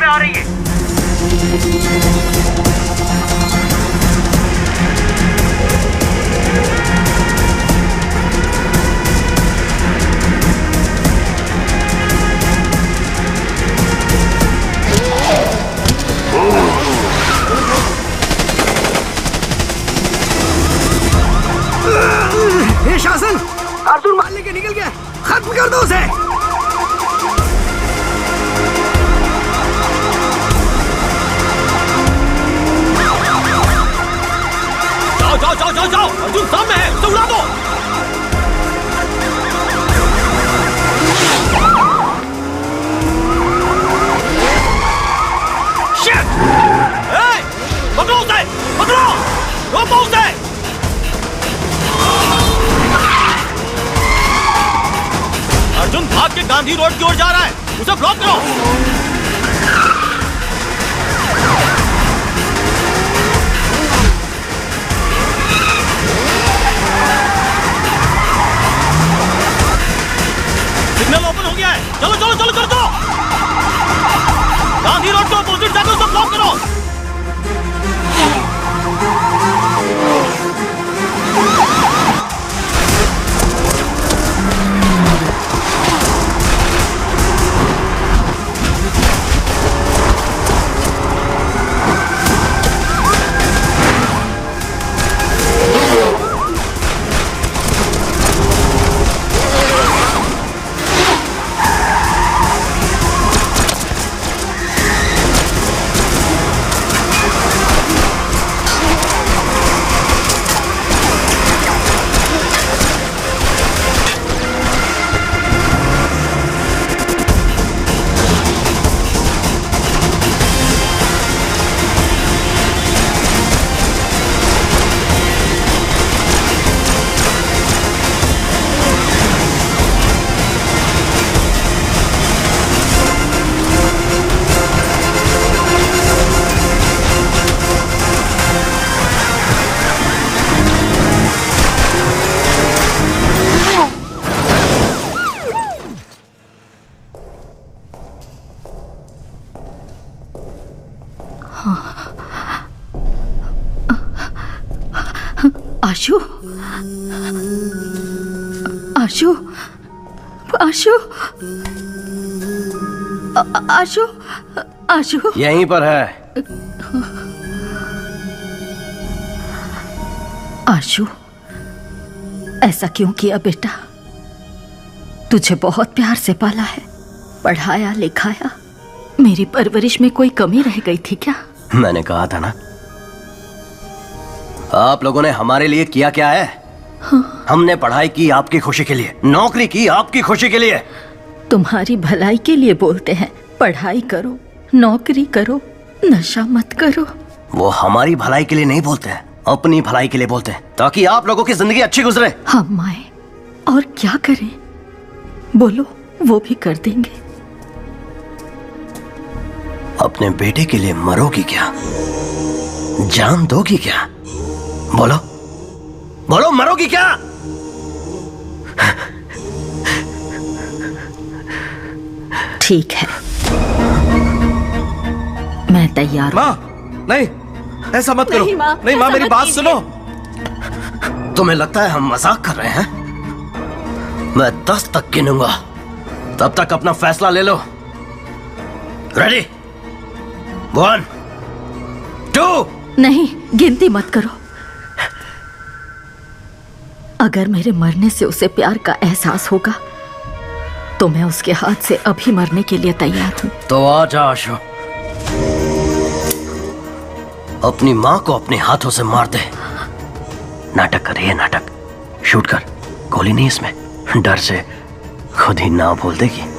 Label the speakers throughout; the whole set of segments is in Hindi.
Speaker 1: से आ रही है।
Speaker 2: ये शासन अर्जुन मारने के निकल गया, खत्म कर दो उसे।
Speaker 3: जाओ जाओ जाओ जाओ जाओ, अर्जुन सामने है, उसे उड़ा दो। शिट! पकड़ो उसे, पकड़ो, रोको उसे। अर्जुन भाग के गांधी रोड की ओर जा रहा है, उसे ब्लॉक करो। सिग्नल ओपन हो गया है, चलो चलो चलो चलो चलो। गांधी रोड के अपोजिट जाकर उसे ब्लॉक करो।
Speaker 4: आशु, आशु, आशु, आशु, आशु
Speaker 5: यहीं पर है।
Speaker 4: आशु, ऐसा क्यों किया बेटा? तुझे बहुत प्यार से पाला है, पढ़ाया लिखाया। मेरी परवरिश में कोई कमी रह गई थी क्या?
Speaker 5: मैंने कहा था ना, आप लोगों ने हमारे लिए किया क्या है? हाँ। हमने पढ़ाई की आपकी खुशी के लिए, नौकरी की आपकी खुशी के लिए।
Speaker 4: तुम्हारी भलाई के लिए बोलते हैं, पढ़ाई करो, नौकरी करो, नशा मत करो।
Speaker 5: वो हमारी भलाई के लिए नहीं बोलते हैं, अपनी भलाई के लिए बोलते हैं, ताकि आप लोगों की जिंदगी अच्छी गुजरे।
Speaker 4: हम आए और क्या करें? बोलो, वो भी कर देंगे।
Speaker 5: अपने बेटे के लिए मरोगी क्या? जान दोगी क्या? बोलो बोलो, मरोगी क्या?
Speaker 4: ठीक है, मैं तैयार हूं।
Speaker 6: माँ, नहीं, ऐसा मत करो। नहीं माँ, मेरी बात सुनो।
Speaker 5: तुम्हें लगता है हम मजाक कर रहे हैं? मैं 10 तक गिनूंगा, तब तक अपना फैसला ले लो। रेडी? 1 2।
Speaker 4: नहीं, गिनती मत करो। अगर मेरे मरने से उसे प्यार का एहसास होगा तो मैं उसके हाथ से अभी मरने के लिए तैयार हूं।
Speaker 5: तो आजा आशु, अपनी मां को अपने हाथों से मार दे। नाटक कर रही है, नाटक। शूट कर, गोली नहीं इसमें। डर से खुद ही ना बोल देगी।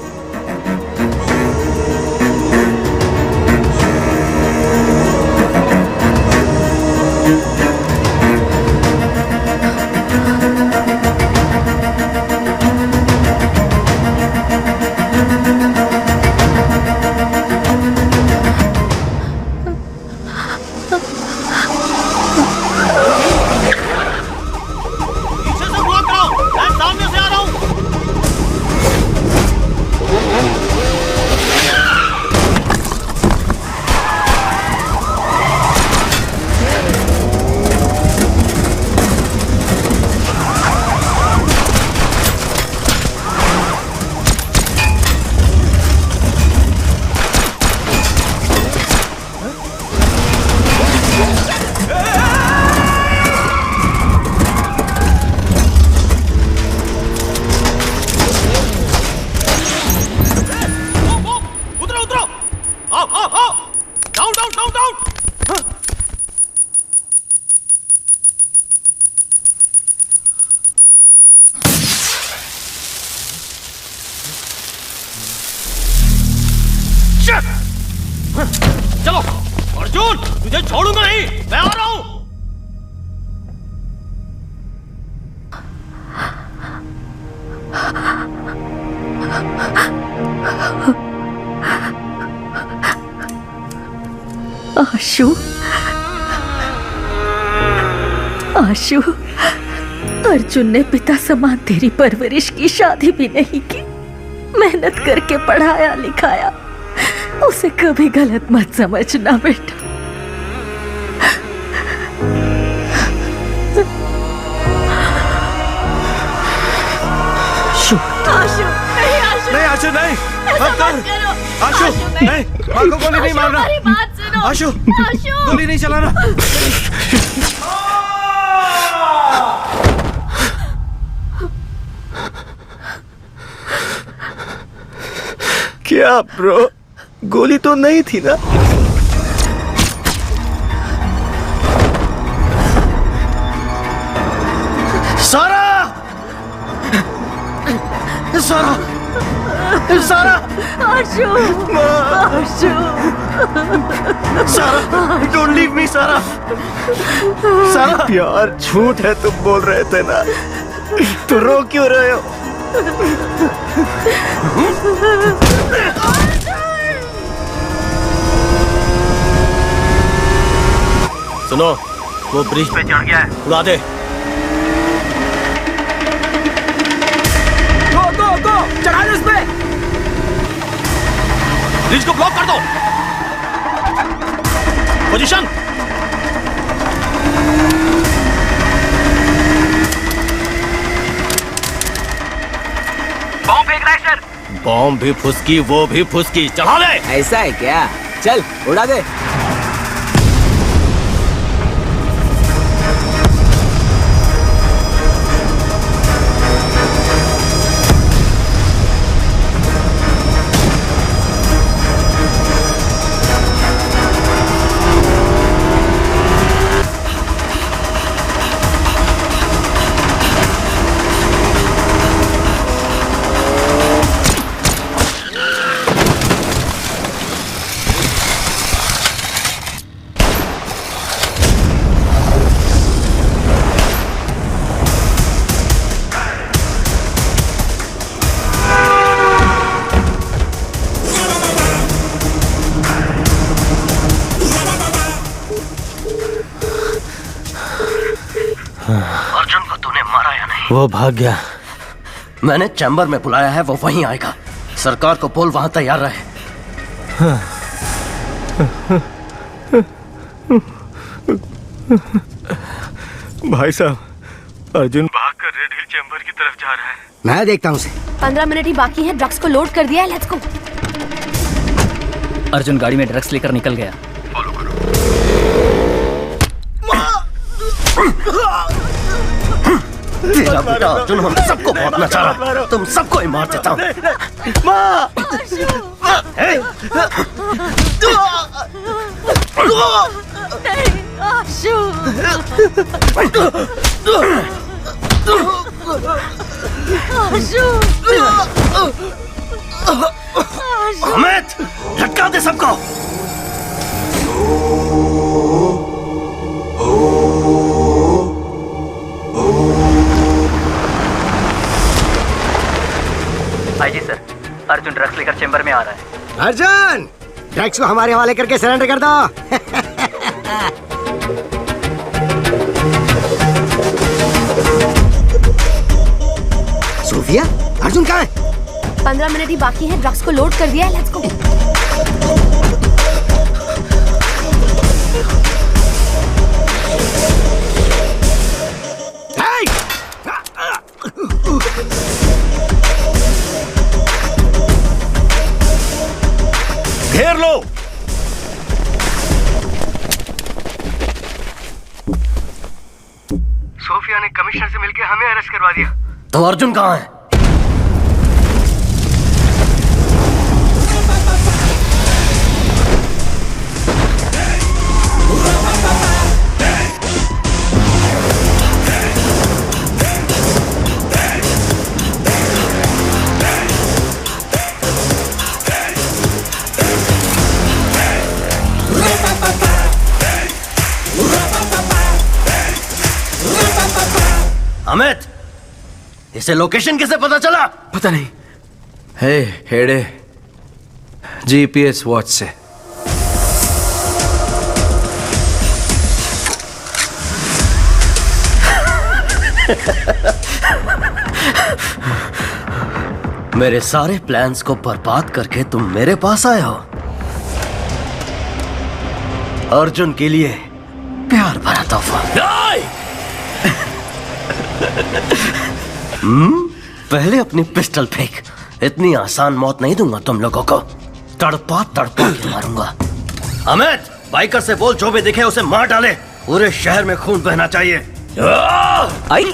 Speaker 3: तुझे छोड़ूंगा नहीं, मैं आ रहा हूं।
Speaker 4: आशु, आशु, अर्जुन ने पिता समान तेरी परवरिश की, शादी भी नहीं की, मेहनत करके पढ़ाया लिखाया। उसे कभी गलत मत समझना बेटा। आशु, आशु, नहीं आशु,
Speaker 6: नहीं आशु, नहीं मत कर। आशु, नहीं, माँ को गोली नहीं मारना। आशु, गोली नहीं चलाना। क्या ब्रो, गोली तो नहीं थी ना? सारा, सारा, सारा,
Speaker 4: आशु, आशु,
Speaker 6: सारा, डोंट लीव मी सारा। सारा, यार झूठ है तुम बोल रहे थे ना, तो रो क्यों रहे हो?
Speaker 3: सुनो, वो ब्रिज पे चढ़ गया है, उड़ा दे।
Speaker 2: गो, चढ़ा दे उस पे।
Speaker 3: ब्रिज को ब्लॉक कर दो। पोजीशन।
Speaker 2: बॉम्ब फेंक रहा है सर।
Speaker 3: बॉम्ब भी फुसकी, वो भी फुसकी, चढ़ा ले।
Speaker 2: ऐसा है क्या? चल उड़ा दे।
Speaker 5: अर्जुन को तूने मारा या नहीं?
Speaker 3: वो भाग गया।
Speaker 5: मैंने चैम्बर में बुलाया है, वो वहीं आएगा। सरकार को बोल वहां तैयार रहे।
Speaker 6: भाई साहब, अर्जुन भागकर रेड हिल चैम्बर की तरफ जा रहा है।
Speaker 2: मैं देखता हूँ उसे।
Speaker 1: 15 मिनट ही बाकी है, ड्रग्स को लोड कर दिया है, लेट्स गो।
Speaker 7: अर्जुन गाड़ी में ड्रग्स लेकर निकल गया।
Speaker 5: तेरा बेटा अर्जुन हम सबको बहुत नचा रहा, तुम सबको ही मार देता हूँ।
Speaker 4: आशु,
Speaker 5: अमित, लटका दे सबको।
Speaker 7: आईजी सर, अर्जुन ड्रग्स लेकर चेंबर में आ रहा है।
Speaker 2: अर्जुन, ड्रग्स को हमारे हवाले करके सरेंडर कर दो। सोफिया, अर्जुन कहाँ है?
Speaker 1: 15 मिनट ही बाकी है, ड्रग्स को लोड कर दिया है, लेट्स गो।
Speaker 3: घेर लो।
Speaker 6: सोफिया ने कमिश्नर से मिलकर हमें अरेस्ट करवा दिया।
Speaker 5: तो अर्जुन कहाँ है? अमित, इसे लोकेशन कैसे पता चला?
Speaker 2: पता नहीं। हे हेडे, जीपीएस वॉच से।
Speaker 5: मेरे सारे प्लान्स को बर्बाद करके तुम मेरे पास आए हो। अर्जुन के लिए प्यार भरा तोहफा। पहले अपनी पिस्टल फेंक। इतनी आसान मौत नहीं दूंगा तुम लोगों को, तड़पा तड़पा के मारूंगा। अमित, बाइकर से बोल जो भी दिखे उसे मार डाले। पूरे शहर में खून बहना चाहिए।
Speaker 2: आई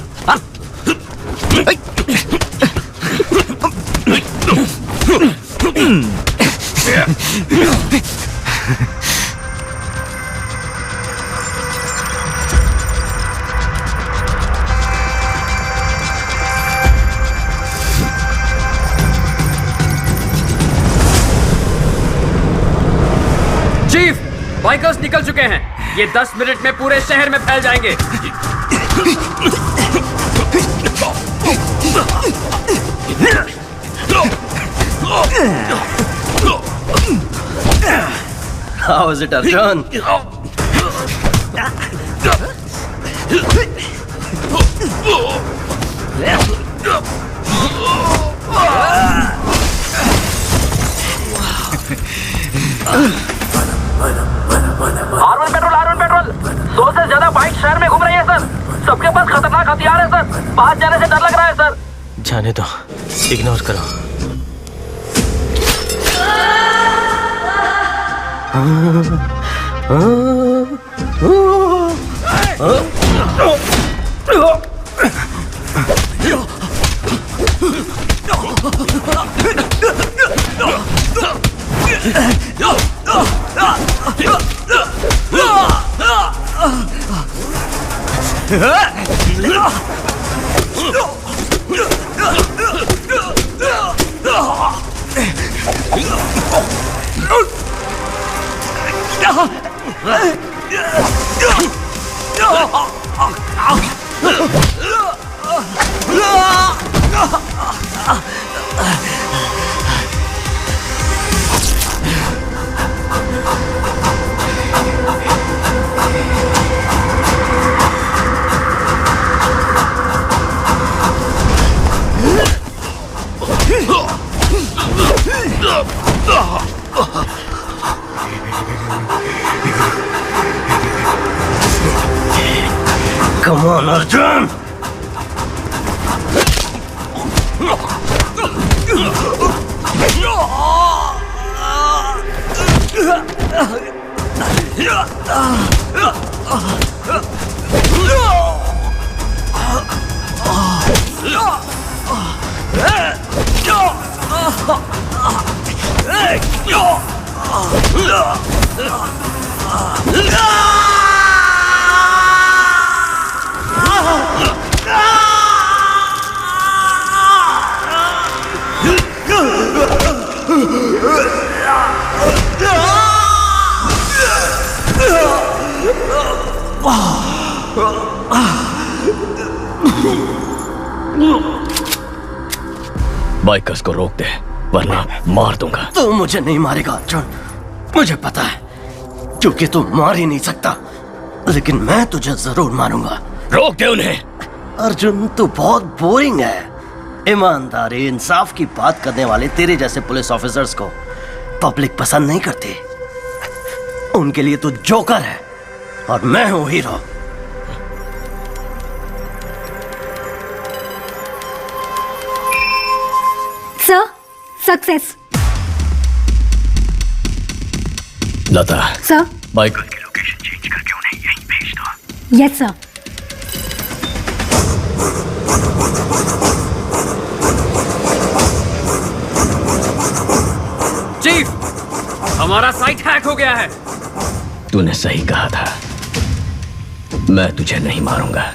Speaker 8: चीफ, बाइकर्स निकल चुके हैं। ये 10 मिनट में पूरे शहर में फैल जाएंगे।
Speaker 5: How is it, Arjun?
Speaker 7: R1 petrol 100 से ज्यादा बाइक शहर में घूम रही है सर। सबके पास खतरनाक हथियार है सर। बाहर जाने से डर लग रहा है सर।
Speaker 3: जाने दो, इग्नोर करो।
Speaker 5: Come on, Arjun!
Speaker 3: बाइकर्स को रोक दे, वरना मार दूंगा।
Speaker 5: तू मुझे नहीं मारेगा अर्जुन, मुझे पता है, क्योंकि तू मार ही नहीं सकता। लेकिन मैं तुझे जरूर मारूंगा।
Speaker 3: रोक दे उन्हें।
Speaker 5: अर्जुन, तू बहुत बोरिंग है। ईमानदारी, इंसाफ की बात करने वाले तेरे जैसे पुलिस ऑफिसर्स को पब्लिक पसंद नहीं करती। उनके लिए तू जोकर है और मैं हूं hero.
Speaker 1: Sir, success.
Speaker 3: Lata,
Speaker 1: sir,
Speaker 3: biker
Speaker 7: की लोकेशन चेंज करके उन्हें यहीं भेज दो।
Speaker 1: Yes sir.
Speaker 8: चीफ, हमारा साइट हैक हो गया है।
Speaker 3: तूने सही कहा था, मैं तुझे नहीं मारूंगा।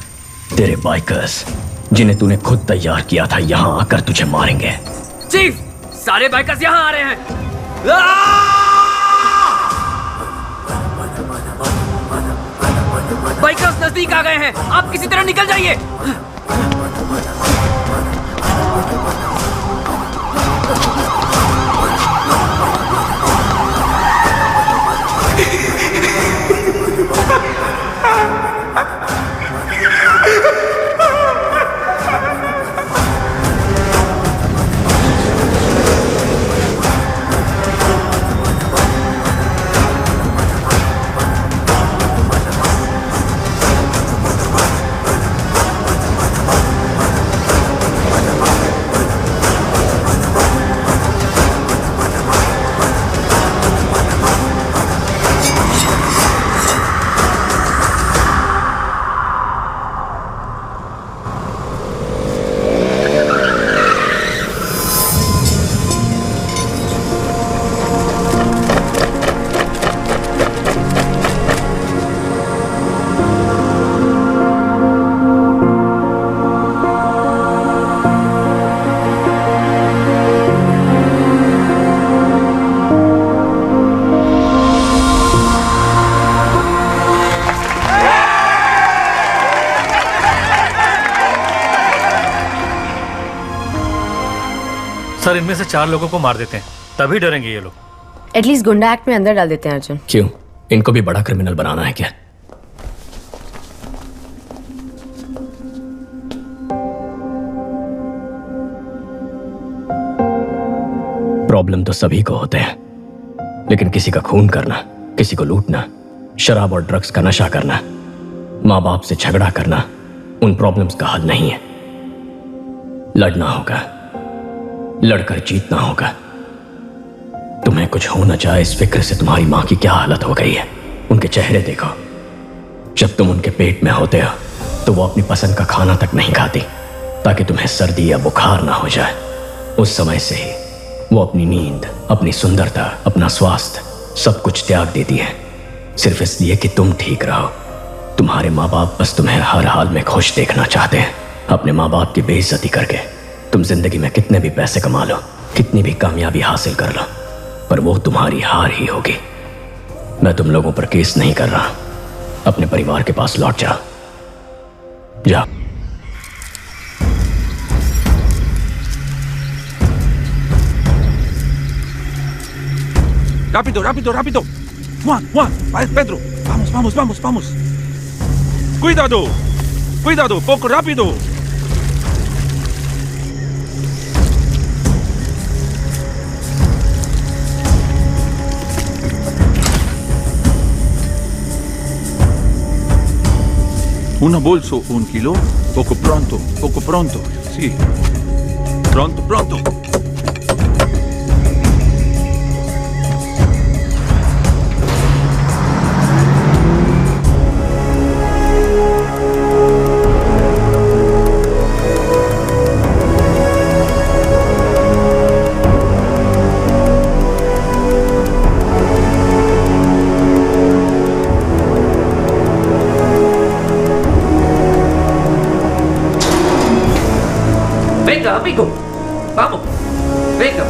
Speaker 3: तेरे बाइकर्स, जिन्हें तूने खुद तैयार किया था, यहां आकर तुझे मारेंगे।
Speaker 8: चीफ, सारे बाइकर्स यहां आ रहे हैं। बाइकर्स नजदीक आ गए हैं। आप किसी तरह निकल जाइए।
Speaker 9: सर इनमें से 4 लोगों को मार देते हैं, तभी डरेंगे ये लोग।
Speaker 10: एटलीस्ट गुंडा एक्ट में अंदर डाल देते हैं अर्जुन।
Speaker 3: क्यों? इनको भी बड़ा क्रिमिनल बनाना है क्या? प्रॉब्लम तो सभी को होते हैं, लेकिन किसी का खून करना, किसी को लूटना, शराब और ड्रग्स का नशा करना, माँ बाप से झगड़ा करना उन प्रॉब्लम्स का हल नहीं है। लड़ना होगा, लड़कर जीतना होगा। तुम्हें कुछ हो न जाए इस फिक्र से तुम्हारी मां की क्या हालत हो गई है। उनके चेहरे देखो, जब तुम उनके पेट में होते हो तो वो अपनी पसंद का खाना तक नहीं खाती ताकि तुम्हें सर्दी या बुखार ना हो जाए। उस समय से ही वो अपनी नींद, अपनी सुंदरता, अपना स्वास्थ्य सब कुछ त्याग देती है, सिर्फ इसलिए कि तुम ठीक रहो। तुम्हारे माँ बाप बस तुम्हें हर हाल में खुश देखना चाहते हैं। अपने माँ बाप की बेइज्जती करके तुम जिंदगी में कितने भी पैसे कमा लो, कितनी भी कामयाबी हासिल कर लो, पर वो तुम्हारी हार ही होगी। मैं तुम लोगों पर केस नहीं कर रहा। अपने परिवार के पास लौट जाओ, जाओ।
Speaker 11: Rápido, rápido, rápido. Juan, Pedro. Vamos, vamos, vamos, vamos. Cuidado, cuidado, poco rápido. Una bolso, 1 kilo. Poco pronto. Sí. Pronto.
Speaker 8: Venga, amigo. Vamos. Venga.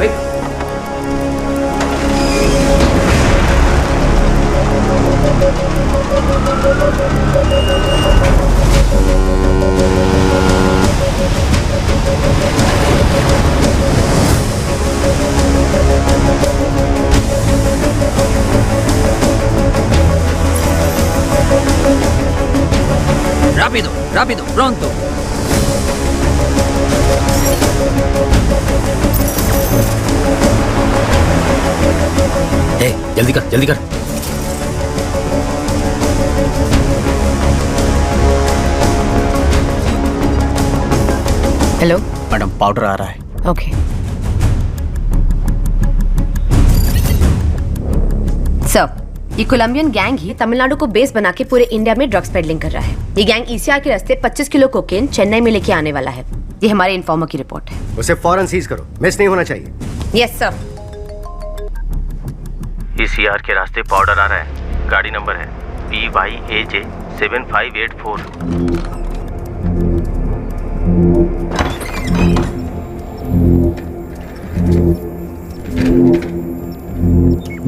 Speaker 8: Rápido, pronto.
Speaker 5: जल्दी कर।
Speaker 10: हेलो
Speaker 5: मैडम, पाउडर आ रहा है।
Speaker 10: ओके सर, ये कोलंबियन गैंग ही तमिलनाडु को बेस बना के पूरे इंडिया में ड्रग्स पेडलिंग कर रहा है। ये गैंग ईसीआर के रास्ते 25 किलो कोकेन चेन्नई में लेके आने वाला है। ये हमारे इन्फॉर्मर की रिपोर्ट है।
Speaker 6: उसे फौरन सीज करो, मिस नहीं होना चाहिए।
Speaker 10: Yes sir.
Speaker 12: ईसीआर के रास्ते पाउडर आ रहा है। गाड़ी नंबर है PYAJ 7584।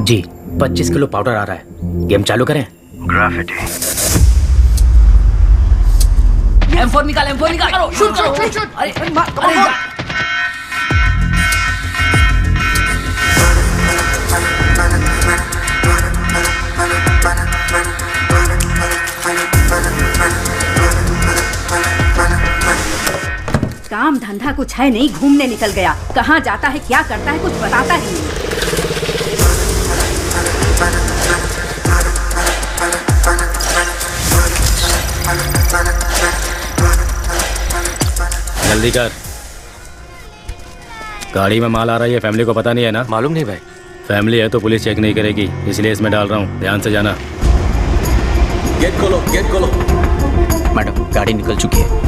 Speaker 5: जी 25 किलो पाउडर आ रहा है। गेम चालू करें?
Speaker 12: ग्राफिटी।
Speaker 7: M4 निकाल, M4 निकाल। शूट करो, शूट। अरे
Speaker 4: काम धंधा कुछ है नहीं, घूमने निकल गया। कहाँ जाता है, क्या करता है, कुछ बताता ही नहीं।
Speaker 13: जल्दी कर, गाड़ी में माल आ रहा है, ये फैमिली को पता नहीं है ना?
Speaker 8: मालूम नहीं भाई।
Speaker 13: फैमिली है तो पुलिस चेक नहीं करेगी, इसलिए इसमें डाल रहा हूँ, ध्यान से जाना।
Speaker 5: गेट खोलो, गेट खोलो।
Speaker 14: मैडम गाड़ी निकल चुकी है।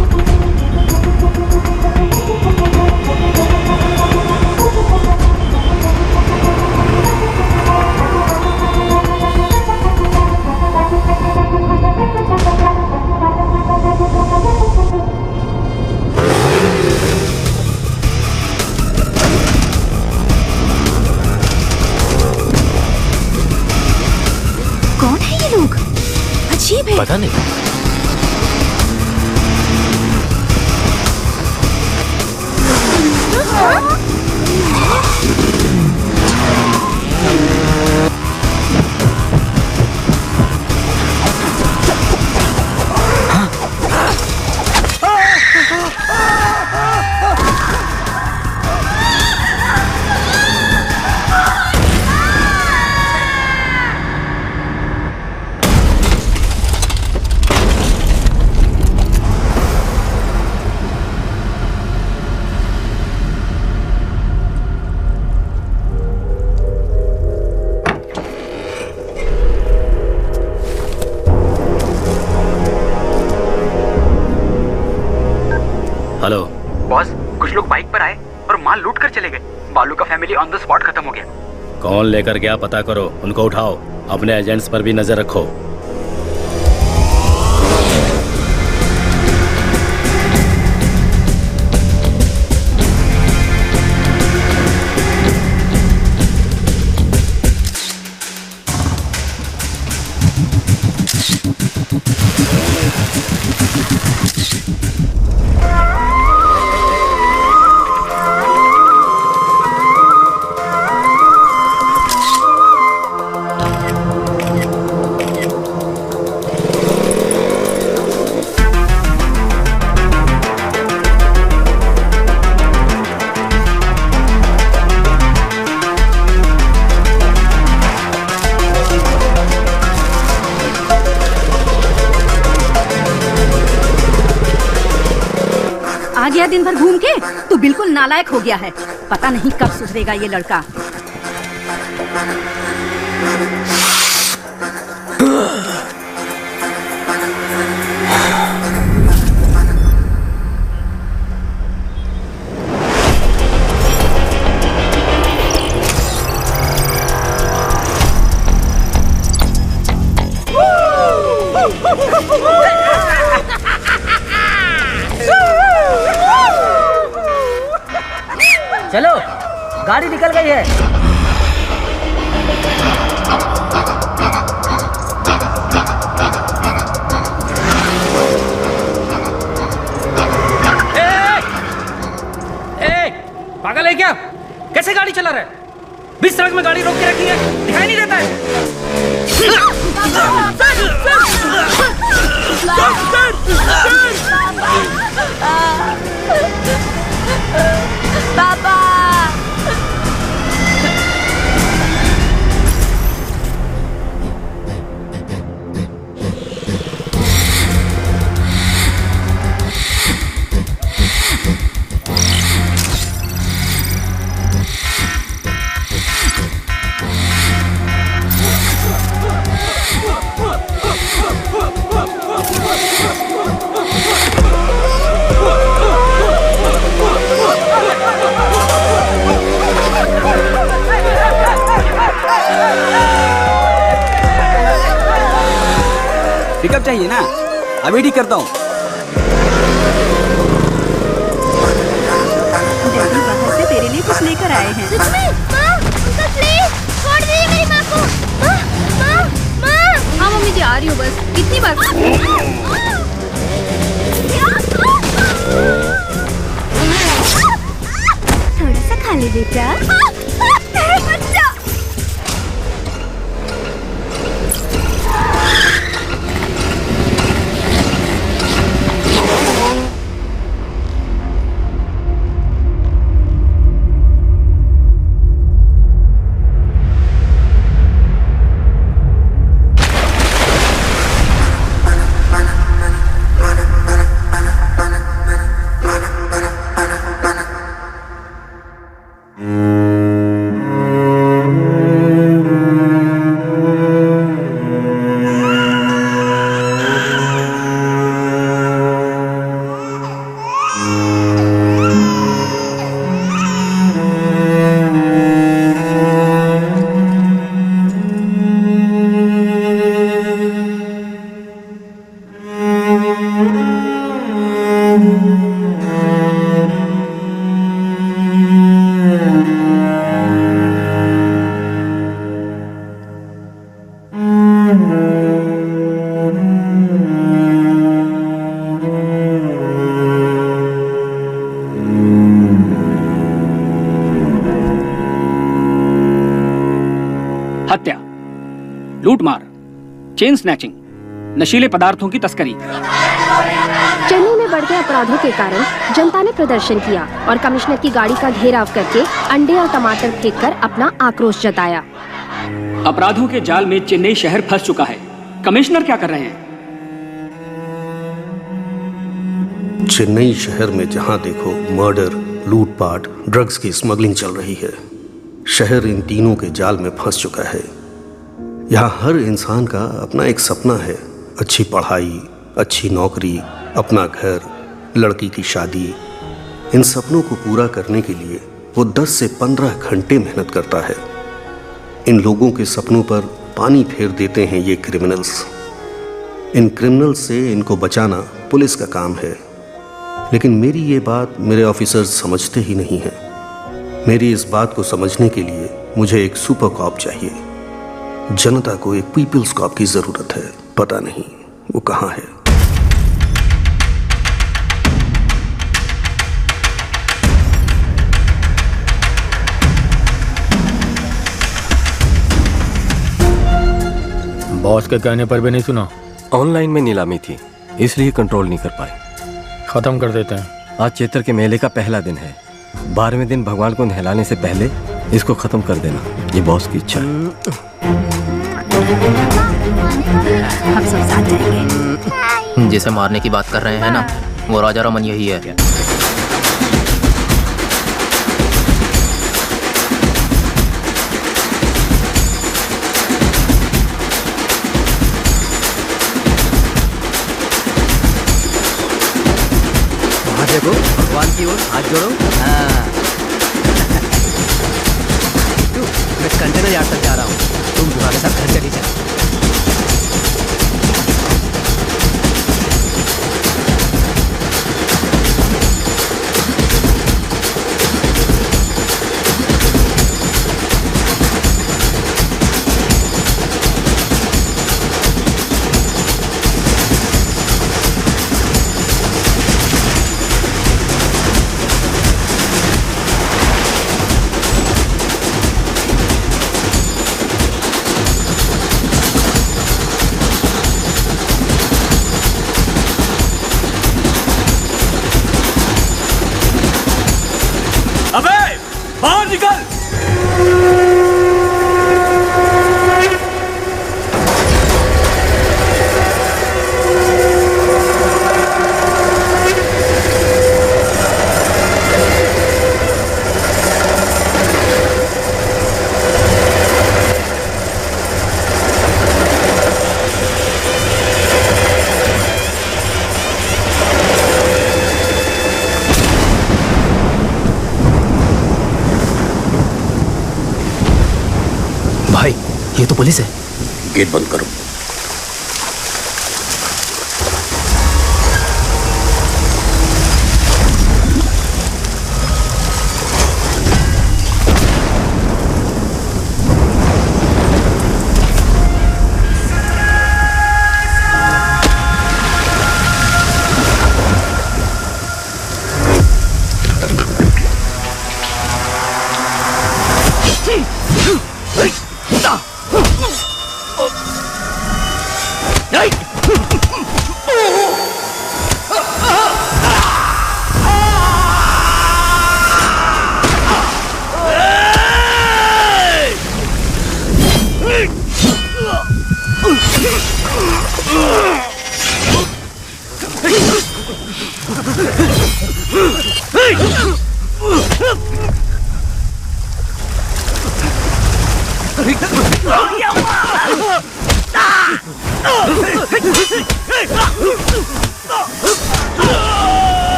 Speaker 4: कौन है ये लोग? अजीब है।
Speaker 8: पता नहीं।
Speaker 13: हेलो
Speaker 15: बॉस, कुछ लोग बाइक पर आए और माल लूट कर चले गए। बालू का फैमिली ऑन द स्पॉट खत्म हो गया।
Speaker 13: कौन लेकर गया पता करो, उनको उठाओ, अपने एजेंट्स पर भी नजर रखो।
Speaker 4: आ गया दिन भर घूम के, तू बिल्कुल नालायक हो गया है। पता नहीं कब सुधरेगा ये लड़का।
Speaker 7: चलो, गाड़ी निकल गई है।
Speaker 8: पागल है क्या? कैसे गाड़ी चला रहा है? बीच सड़क में गाड़ी रोक के रखी है, दिखाई नहीं देता है?
Speaker 16: पापा!
Speaker 15: पिकअप चाहिए ना? अभी ठीक करता हूँ।
Speaker 4: डैडी बाहर से तेरे लिए कुछ लेकर आए हैं।
Speaker 16: सच में? माँ, अंकल प्लीज छोड़ दीजिए मेरी माँ को। माँ, माँ, माँ।
Speaker 1: हाँ मम्मी जी, आ रही हूँ बस। कितनी बार? ले बेटा। बच्चा।
Speaker 15: हत्या, लूटमार, चेन स्नैचिंग, नशीले पदार्थों की तस्करी।
Speaker 17: चेन्नई में बढ़ते अपराधों के कारण जनता ने प्रदर्शन किया और कमिश्नर की गाड़ी का घेराव करके अंडे और टमाटर फेंककर अपना आक्रोश जताया।
Speaker 15: अपराधों के जाल में चेन्नई शहर फंस चुका है। कमिश्नर क्या कर रहे हैं?
Speaker 18: चेन्नई शहर में जहां देखो मर्डर, लूटपाट, ड्रग्स की स्मगलिंग चल रही है। शहर इन तीनों के जाल में फंस चुका है। यहाँ हर इंसान का अपना एक सपना है, अच्छी पढ़ाई, अच्छी नौकरी, अपना घर, लड़की की शादी। इन सपनों को पूरा करने के लिए वो 10 से 15 घंटे मेहनत करता है। इन लोगों के सपनों पर पानी फेर देते हैं ये क्रिमिनल्स। इन क्रिमिनल्स से इनको बचाना पुलिस का काम है, लेकिन मेरी ये बात मेरे ऑफिसर्स समझते ही नहीं हैं। मेरी इस बात को समझने के लिए मुझे एक सुपर कॉप चाहिए। जनता को एक पीपल्स कॉप की जरूरत है। पता नहीं वो कहाँ है।
Speaker 3: बॉस के कहने पर भी नहीं सुना।
Speaker 5: ऑनलाइन में नीलामी थी, इसलिए कंट्रोल नहीं कर पाए।
Speaker 3: खत्म कर देते हैं।
Speaker 5: आज चैत्र के मेले का पहला दिन है। 12वें दिन भगवान को नहलाने से पहले इसको खत्म कर देना, ये बॉस की इच्छा है।
Speaker 17: हम सब साथ जाएंगे।
Speaker 14: जिसे मारने की बात कर रहे हैं ना, वो राजा रमन यही है।
Speaker 2: देखो, भगवान की ओर हाथ जोड़ो। हाँ। मैं कंटेनर यार्ड तक जा रहा हूँ, तुम तुम्हारे साथ घर चली जा।
Speaker 11: बाहर निकल।
Speaker 14: भाई, ये तो पुलिस है।
Speaker 18: गेट बंद करो।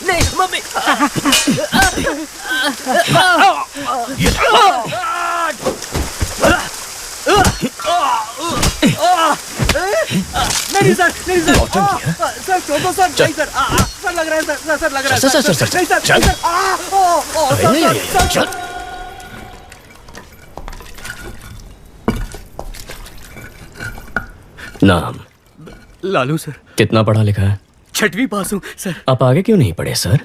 Speaker 2: नहीं मम्मी। नहीं सर, नहीं सर, सर छोड़ दो सर, नहीं सर, सर लग रहा है सर, सर लग रहा है सर,
Speaker 3: सर
Speaker 2: नहीं सर,
Speaker 3: चल चल। नाम
Speaker 2: लालू सर।
Speaker 3: कितना पढ़ा लिखा है?
Speaker 2: 6वीं पास हूँ सर।
Speaker 3: आप आगे क्यों नहीं पढ़े सर?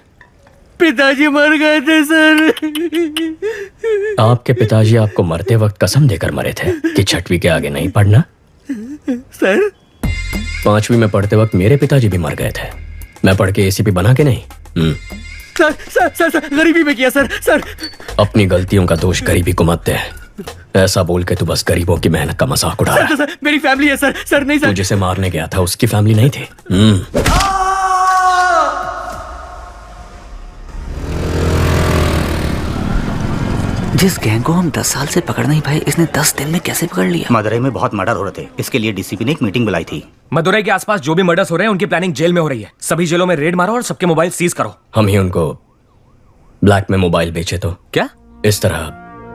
Speaker 2: पिताजी मर गए थे सर।
Speaker 3: आपके पिताजी आपको मरते वक्त कसम देकर मरे थे कि 6वीं के आगे नहीं पढ़ना।
Speaker 2: सर
Speaker 3: 5वीं में पढ़ते वक्त मेरे पिताजी भी मर गए थे। मैं पढ़ के एसीपी बना के नहीं।
Speaker 2: सर सर सर सर गरीबी में किया सर। सर
Speaker 3: अपनी गलतियों का दोष गरीबी को मत दे। ऐसा बोल के तू बस गरीबों की मेहनत का मजाक उड़ा रहा है।
Speaker 2: सर मेरी फैमिली है सर। सर नहीं सर।
Speaker 3: तू जिसे मारने गया था उसकी फैमिली नहीं थी।
Speaker 14: जिस गैंग को हम 10 साल से पकड़ नहीं पाए, इसने 10 दिन में कैसे पकड़ लिया?
Speaker 19: मदुरई में बहुत मर्डर हो रहे थे, इसके लिए डीसीपी ने एक मीटिंग बुलाई थी।
Speaker 8: मदुरई के आसपास जो भी मर्डर्स हो रहे हैं उनकी प्लानिंग जेल में हो रही है। सभी जेलों में रेड मारो और सबके मोबाइल सीज करो।
Speaker 3: हम ही उनको ब्लैक में मोबाइल बेचे तो
Speaker 8: क्या?
Speaker 3: इस तरह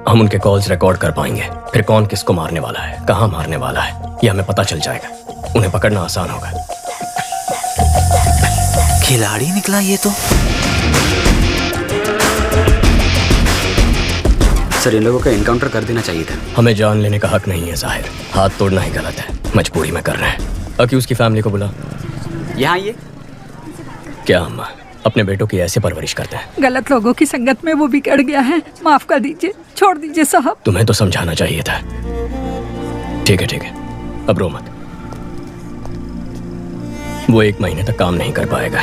Speaker 3: हम उनके कॉल्स रिकॉर्ड कर पाएंगे। फिर कौन किसको मारने वाला है, कहाँ मारने वाला है, ये हमें पता चल जाएगा। उन्हें पकड़ना आसान होगा।
Speaker 14: खिलाड़ी निकला ये तो।
Speaker 15: सर इन लोगों का एनकाउंटर कर देना चाहिए था।
Speaker 3: हमें जान लेने का हक नहीं है जाहिर। हाथ तोड़ना ही गलत है। मजबूरी में कर रहे हैं। अक्यूज की फैमिली को बुला।
Speaker 15: यहाँ ये
Speaker 3: क्या अम्मा अपने बेटों की ऐसे परवरिश करते हैं?
Speaker 20: गलत लोगों की संगत में वो बिगड़ गया है। माफ कर दीजिए, छोड़ दीजिए साहब।
Speaker 3: तुम्हें तो समझाना चाहिए था। ठीक है, अब रो मत। वो 1 महीने तक काम नहीं कर पाएगा।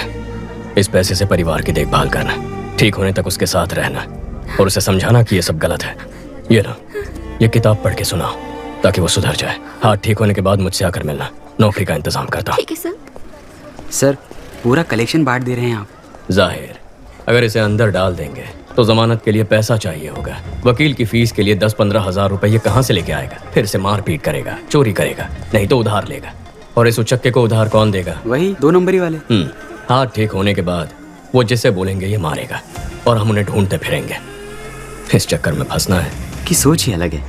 Speaker 3: इस पैसे से परिवार की देखभाल करना, ठीक होने तक उसके साथ रहना और उसे समझाना कि ये सब गलत है। ये लो, ये किताब पढ़ के सुनाओ ताकि वो सुधर जाए। हाथ ठीक होने के बाद मुझसे आकर मिलना। नौकरी का इंतजाम करता हूँ।
Speaker 1: ठीक है सर।
Speaker 15: सर पूरा कलेक्शन बांट दे रहे हैं आप।
Speaker 3: जाहिर अगर इसे अंदर डाल देंगे तो जमानत के लिए पैसा चाहिए होगा। वकील की फीस के लिए 10-15 हजार रुपए ये कहाँ से लेके आएगा? फिर से मारपीट करेगा, चोरी करेगा, नहीं तो उधार लेगा। और इस उचक्के को उधार कौन देगा?
Speaker 15: वही 2 नंबरी वाले।
Speaker 3: हाथ ठीक होने के बाद वो जिसे बोलेंगे ये मारेगा और हम उन्हें ढूंढते फिरेंगे। इस चक्कर में फंसना है
Speaker 15: कि सोच ही अलग है।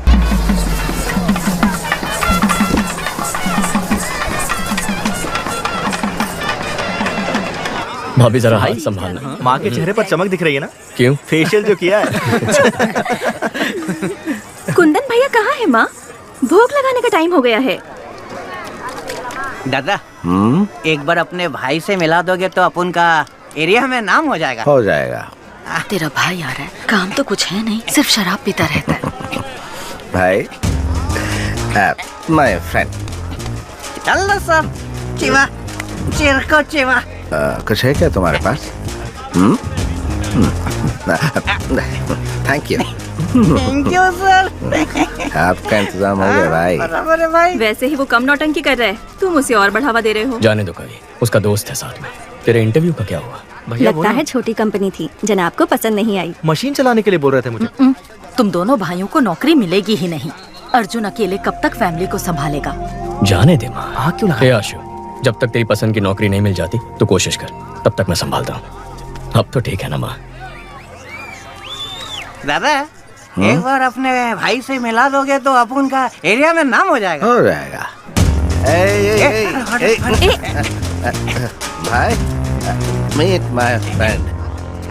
Speaker 3: भाभी जरा हाथ संभालना।
Speaker 6: माँ के चेहरे पर चमक दिख रही है ना?
Speaker 3: क्यों?
Speaker 6: फेशियल जो किया है।
Speaker 1: कुंदन भैया कहाँ है माँ? भोग लगाने का टाइम हो गया है।
Speaker 21: दादा एक बार अपने भाई से मिला दोगे तो अपन का एरिया में नाम हो जाएगा।
Speaker 22: हो जाएगा।
Speaker 4: तेरा भाई आ रहा है, काम तो कुछ है नहीं, सिर्फ शराब पीता रहता है।
Speaker 22: भाई माय फ्रेंड।
Speaker 21: चलो सब चिवा चिरको चिवा।
Speaker 22: कुछ है क्या तुम्हारे पास? Thank you.
Speaker 21: Thank you sir.
Speaker 22: आपका इंतजाम हो गया भाई।
Speaker 21: बराबर है भाई।
Speaker 1: वैसे ही वो कम नौटंकी कर रहा है, तुम उसे और बढ़ावा दे रहे हो।
Speaker 3: जाने दो कभी, उसका दोस्त है साथ में। तेरे इंटरव्यू का क्या हुआ?
Speaker 1: लगता है छोटी कंपनी थी, जनाब को पसंद नहीं आई।
Speaker 6: मशीन चलाने के लिए बोल रहे थे मुझे।
Speaker 4: तुम दोनों भाइयों को नौकरी मिलेगी ही नहीं। अर्जुन अकेले कब तक फैमिली को संभालेगा?
Speaker 3: जाने दे माँ। क्यों लगा? आशु, जब तक तेरी पसंद की नौकरी नहीं मिल जाती तो कोशिश कर, तब तक मैं संभालता हूँ। अब तो ठीक है ना माँ?
Speaker 21: दादा एक बार अपने भाई से मिला दोगे तो अपन का एरिया में नाम हो जाएगा।
Speaker 22: हो जाएगा। भाई मीट माय फ्रेंड।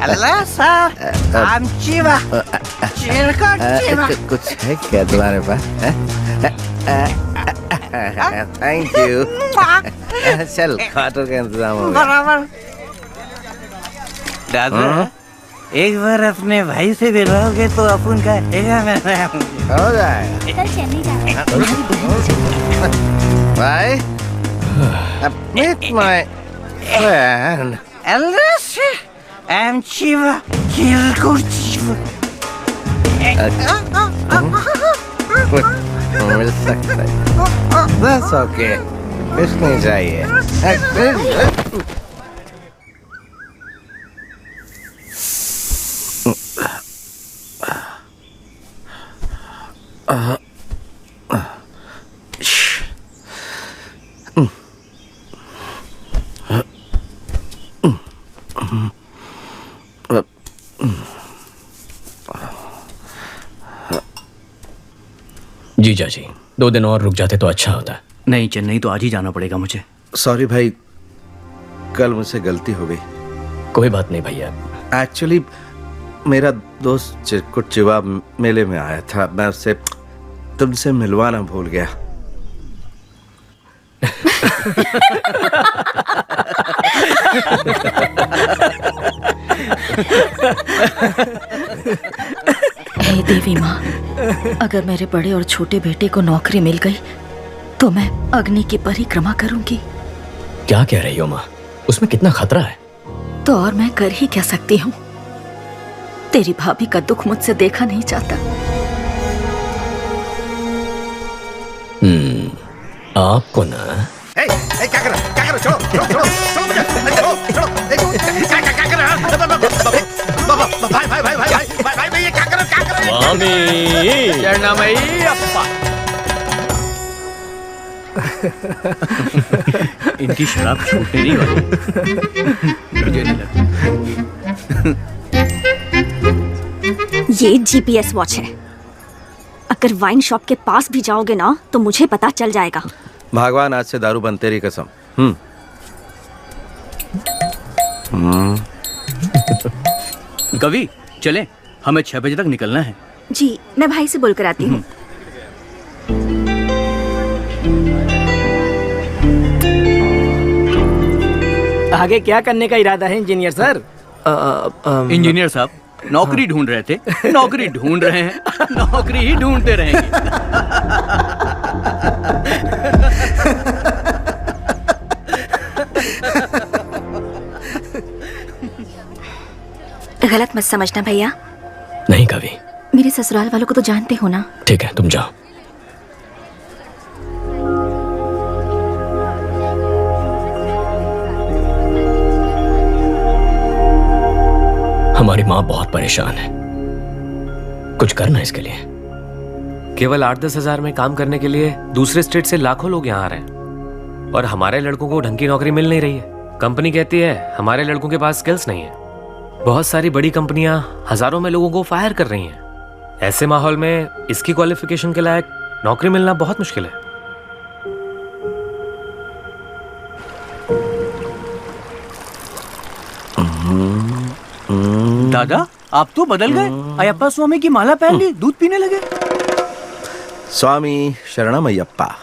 Speaker 21: अल्लाह साहब I'm चिवा चिरको चिवा।
Speaker 22: कुछ है क्या तुम्हारे पास? Thank you. चल खाटो का इंतजाम हो गया।
Speaker 21: बराबर। दादा एक बार अपने भाई से मिलोगे तो अपन का एरिया में
Speaker 22: हो जाएगा।
Speaker 1: कल चेन्नई जा रहे हैं।
Speaker 22: भाई, meet my friend.
Speaker 21: Alice, I'm Shiva. Kirko
Speaker 22: मिल सकता है। That's okay. कुछ नहीं चाहिए।
Speaker 3: जीजा जी, 2 दिन और रुक जाते तो अच्छा होता।
Speaker 2: नहीं, चेन्नई तो आज ही जाना पड़ेगा मुझे।
Speaker 22: सॉरी भाई, कल मुझसे गलती हो गई।
Speaker 3: कोई बात नहीं भैया।
Speaker 22: एक्चुअली मेरा दोस्त चिरकुट चिवा मेले में आया था, मैं उससे तुमसे मिलवाना भूल गया।
Speaker 4: हे देवी माँ, अगर मेरे बड़े और छोटे बेटे को नौकरी मिल गई तो मैं अग्नि की परिक्रमा करूंगी।
Speaker 3: क्या कह रही हो माँ? उसमें कितना खतरा है।
Speaker 4: तो और मैं कर ही क्या सकती हूँ? तेरी भाभी का दुख मुझसे देखा नहीं जाता।
Speaker 3: आपको ना
Speaker 22: क्या कर रहा है? छोड़ो छोड़ो छोड़ो छोड़ो मुझे, छोड़ो क्या कर रहा है? भाई भाई भाई भाई भाई ये क्या कर रहा है?
Speaker 3: स्वामी
Speaker 2: शरणमयी अप्पा। इनकी शराब छूटने नहीं वाली। मुझे नहीं लगता।
Speaker 1: ये जीपीएस वॉच है। अगर वाइन शॉप के पास भी जाओगे ना तो मुझे पता चल जाएगा।
Speaker 22: भगवान, आज से दारू बंद, तेरी कसम।
Speaker 2: कवि, चले, हमें 6 बजे तक निकलना है।
Speaker 1: जी, मैं भाई से बोलकर आती हूँ।
Speaker 9: आगे क्या करने का इरादा है इंजीनियर सर?
Speaker 2: इंजीनियर साहब, नौकरी ढूंढ रहे थे, नौकरी ढूंढ रहे हैं, नौकरी ही ढूंढते रहेंगे।
Speaker 1: गलत मत समझना भैया।
Speaker 3: नहीं कवि,
Speaker 1: मेरे ससुराल वालों को तो जानते हो ना।
Speaker 3: ठीक है, तुम जाओ। हमारी माँ बहुत परेशान है, कुछ करना इसके लिए।
Speaker 10: केवल 8-10 हजार में काम करने के लिए दूसरे स्टेट से लाखों लोग यहाँ आ रहे हैं और हमारे लड़कों को ढंग की नौकरी मिल नहीं रही है। कंपनी कहती है हमारे लड़कों के पास स्किल्स नहीं है। बहुत सारी बड़ी कंपनियां हजारों में लोगों को फायर कर रही हैं। ऐसे माहौल में इसकी क्वालिफिकेशन के लायक नौकरी मिलना बहुत मुश्किल है।
Speaker 2: दादा, आप तो बदल गए। अयप्पा स्वामी की माला पहन ली, दूध पीने लगे।
Speaker 22: स्वामी शरणमयप्पा।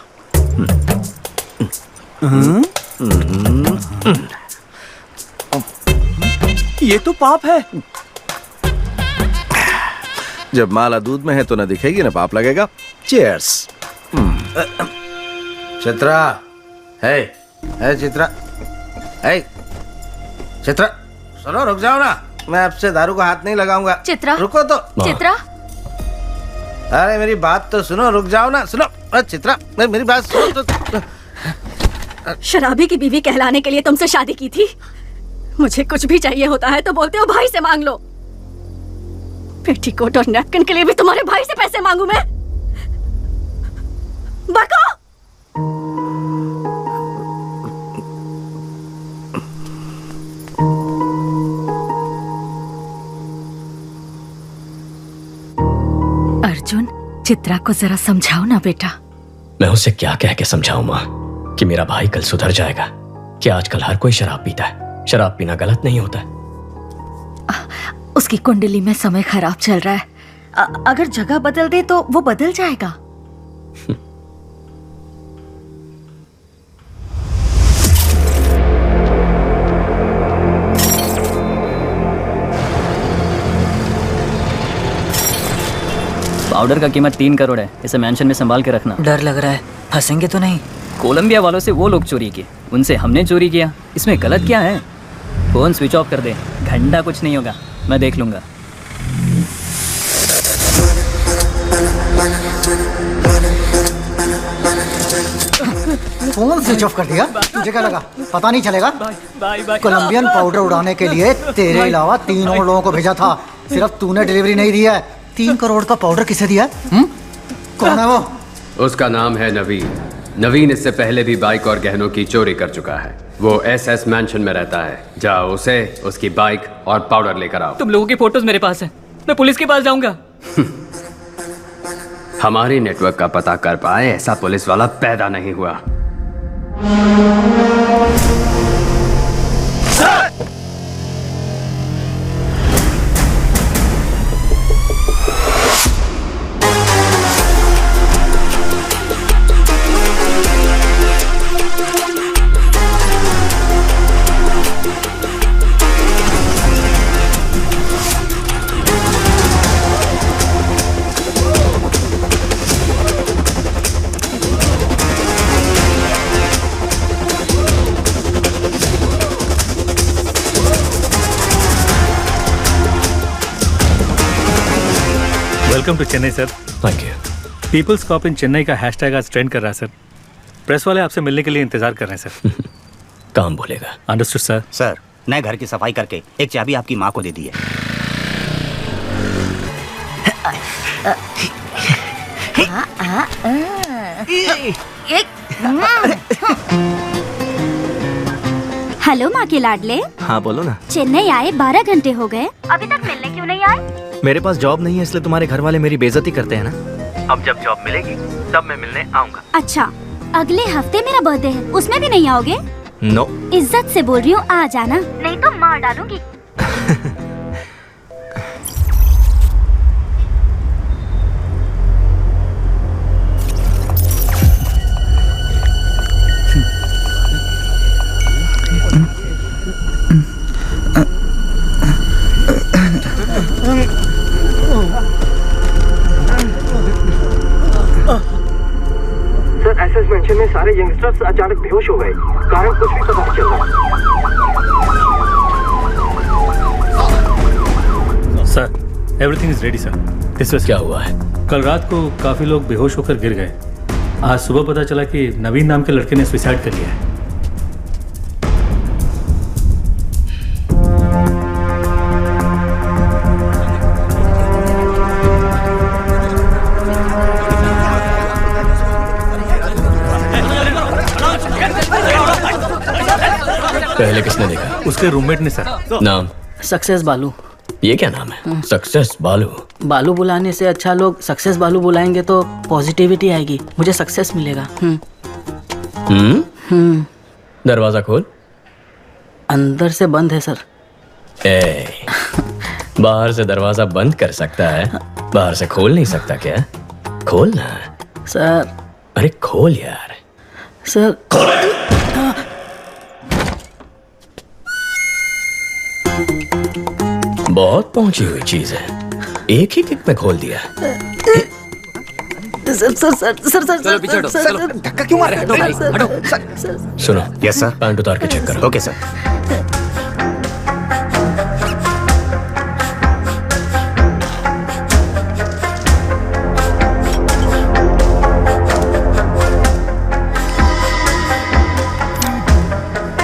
Speaker 2: ये तो पाप है।
Speaker 22: जब माला दूध में है तो ना दिखेगी ना पाप लगेगा। चीयर्स। चित्रा, है चित्रा, है चित्रा, सुनो, रुक जाओ ना। मैं आपसे दारू का हाथ नहीं लगाऊंगा।
Speaker 1: चित्रा,
Speaker 22: रुको तो।
Speaker 1: चित्रा,
Speaker 22: अरे मेरी बात तो सुनो, रुक जाओ ना। सुनो चित्रा, मेरी बात सुनो तो।
Speaker 1: शराबी की बीवी कहलाने के लिए तुमसे शादी की थी। मुझे कुछ भी चाहिए होता है तो बोलते हो भाई से मांग लो। पेटीकोट और नैपकिन के लिए भी तुम्हारे भाई से पैसे मांगू मैं? बको!
Speaker 4: अर्जुन, चित्रा को जरा समझाओ ना बेटा।
Speaker 3: मैं उसे क्या कह के समझाऊं माँ कि मेरा भाई कल सुधर जाएगा? क्या आजकल हर कोई शराब पीता है? शराब पीना गलत नहीं होता है।
Speaker 4: उसकी कुंडली में समय खराब चल रहा है। अगर जगह बदल दे तो वो बदल जाएगा।
Speaker 23: पाउडर का कीमत 3 करोड़ है। इसे मेंशन में संभाल के रखना।
Speaker 14: डर लग रहा है, फंसेंगे तो नहीं?
Speaker 12: कोलंबिया वालों से वो लोग चोरी किए, उनसे हमने चोरी किया, इसमें गलत क्या है? फोन स्विच ऑफ कर दे, घंटा कुछ नहीं होगा, मैं देख लूंगा।
Speaker 13: फोन स्विच ऑफ कर दिया? तुझे क्या लगा पता नहीं चलेगा? कोलंबियन पाउडर उड़ाने के लिए तेरे अलावा 3 और लोगों को भेजा था, सिर्फ तूने डिलीवरी नहीं दी है। 3 करोड़ का पाउडर किसे दिया? कौन है वो?
Speaker 23: उसका नाम है नवीन। नवीन इससे पहले भी बाइक और गहनों की चोरी कर चुका है। वो एसएस मैंशन में रहता है। जाओ उसे, उसकी बाइक और पाउडर लेकर आओ।
Speaker 12: तुम लोगों की फोटोज मेरे पास है, मैं पुलिस के पास जाऊंगा।
Speaker 23: हमारी नेटवर्क का पता कर पाए ऐसा पुलिस वाला पैदा नहीं हुआ।
Speaker 24: Welcome to Chennai sir.
Speaker 3: Thank you.
Speaker 24: People's cop in Chennai का हैशटैग आज ट्रेंड कर रहा है सर। प्रेस वाले आपसे मिलने के लिए इंतजार कर रहे हैं सर।
Speaker 3: काम बोलेगा।
Speaker 24: Understood sir.
Speaker 19: सर, नए घर की सफाई करके एक चाबी आपकी माँ को दे दी है।
Speaker 16: हेलो माँ के लाडले।
Speaker 6: हाँ बोलो ना।
Speaker 16: चेन्नई आए 12 घंटे हो गए, अभी तक मिलने क्यों नहीं आए?
Speaker 6: मेरे पास जॉब नहीं है, इसलिए तुम्हारे घर वाले मेरी बेइज्जती करते हैं ना।
Speaker 25: अब जब जॉब मिलेगी तब मैं मिलने आऊंगा।
Speaker 16: अच्छा, अगले हफ्ते मेरा बर्थडे है, उसमें भी नहीं आओगे?
Speaker 6: नो।
Speaker 16: इज्जत से बोल रही हूँ, आ जाना, नहीं तो मार डालूंगी।
Speaker 26: सर, एसएस मेंशन में सारे यंगस्टर्स अचानक बेहोश हो गए, कारण कुछ भी पता नहीं चल रहा।
Speaker 24: Sir, everything is ready sir. This was
Speaker 3: क्या हुआ है?
Speaker 24: कल रात को काफी लोग बेहोश होकर गिर गए। आज सुबह पता चला कि नवीन नाम के लड़के ने सुसाइड कर लिया है।
Speaker 3: पहले किसने देखा?
Speaker 24: उसके रूममेट ने सर।
Speaker 3: नाम?
Speaker 27: सक्सेस बालू।
Speaker 3: ये क्या नाम है? सक्सेस बालू।
Speaker 27: बालू बुलाने से अच्छा लोग सक्सेस बालू बुलाएंगे तो पॉजिटिविटी आएगी, मुझे सक्सेस मिलेगा।
Speaker 3: दरवाजा खोल।
Speaker 27: अंदर से बंद है सर।
Speaker 3: बाहर से दरवाजा बंद कर सकता है, बाहर से खोल नहीं सकता क्या? खोल ना
Speaker 27: सर।
Speaker 3: अरे खोल यार।
Speaker 27: सर
Speaker 3: बहुत पहुंची हुई चीज है, एक ही किक में खोल दिया।
Speaker 27: Sir sir sir sir sir
Speaker 19: चलो पीछे हटो।
Speaker 27: सर
Speaker 19: धक्का क्यों मार रहे हो? हटो।
Speaker 3: सुनो।
Speaker 19: Yes sir.
Speaker 3: पैंट उतार के चेक करो।
Speaker 19: Okay sir.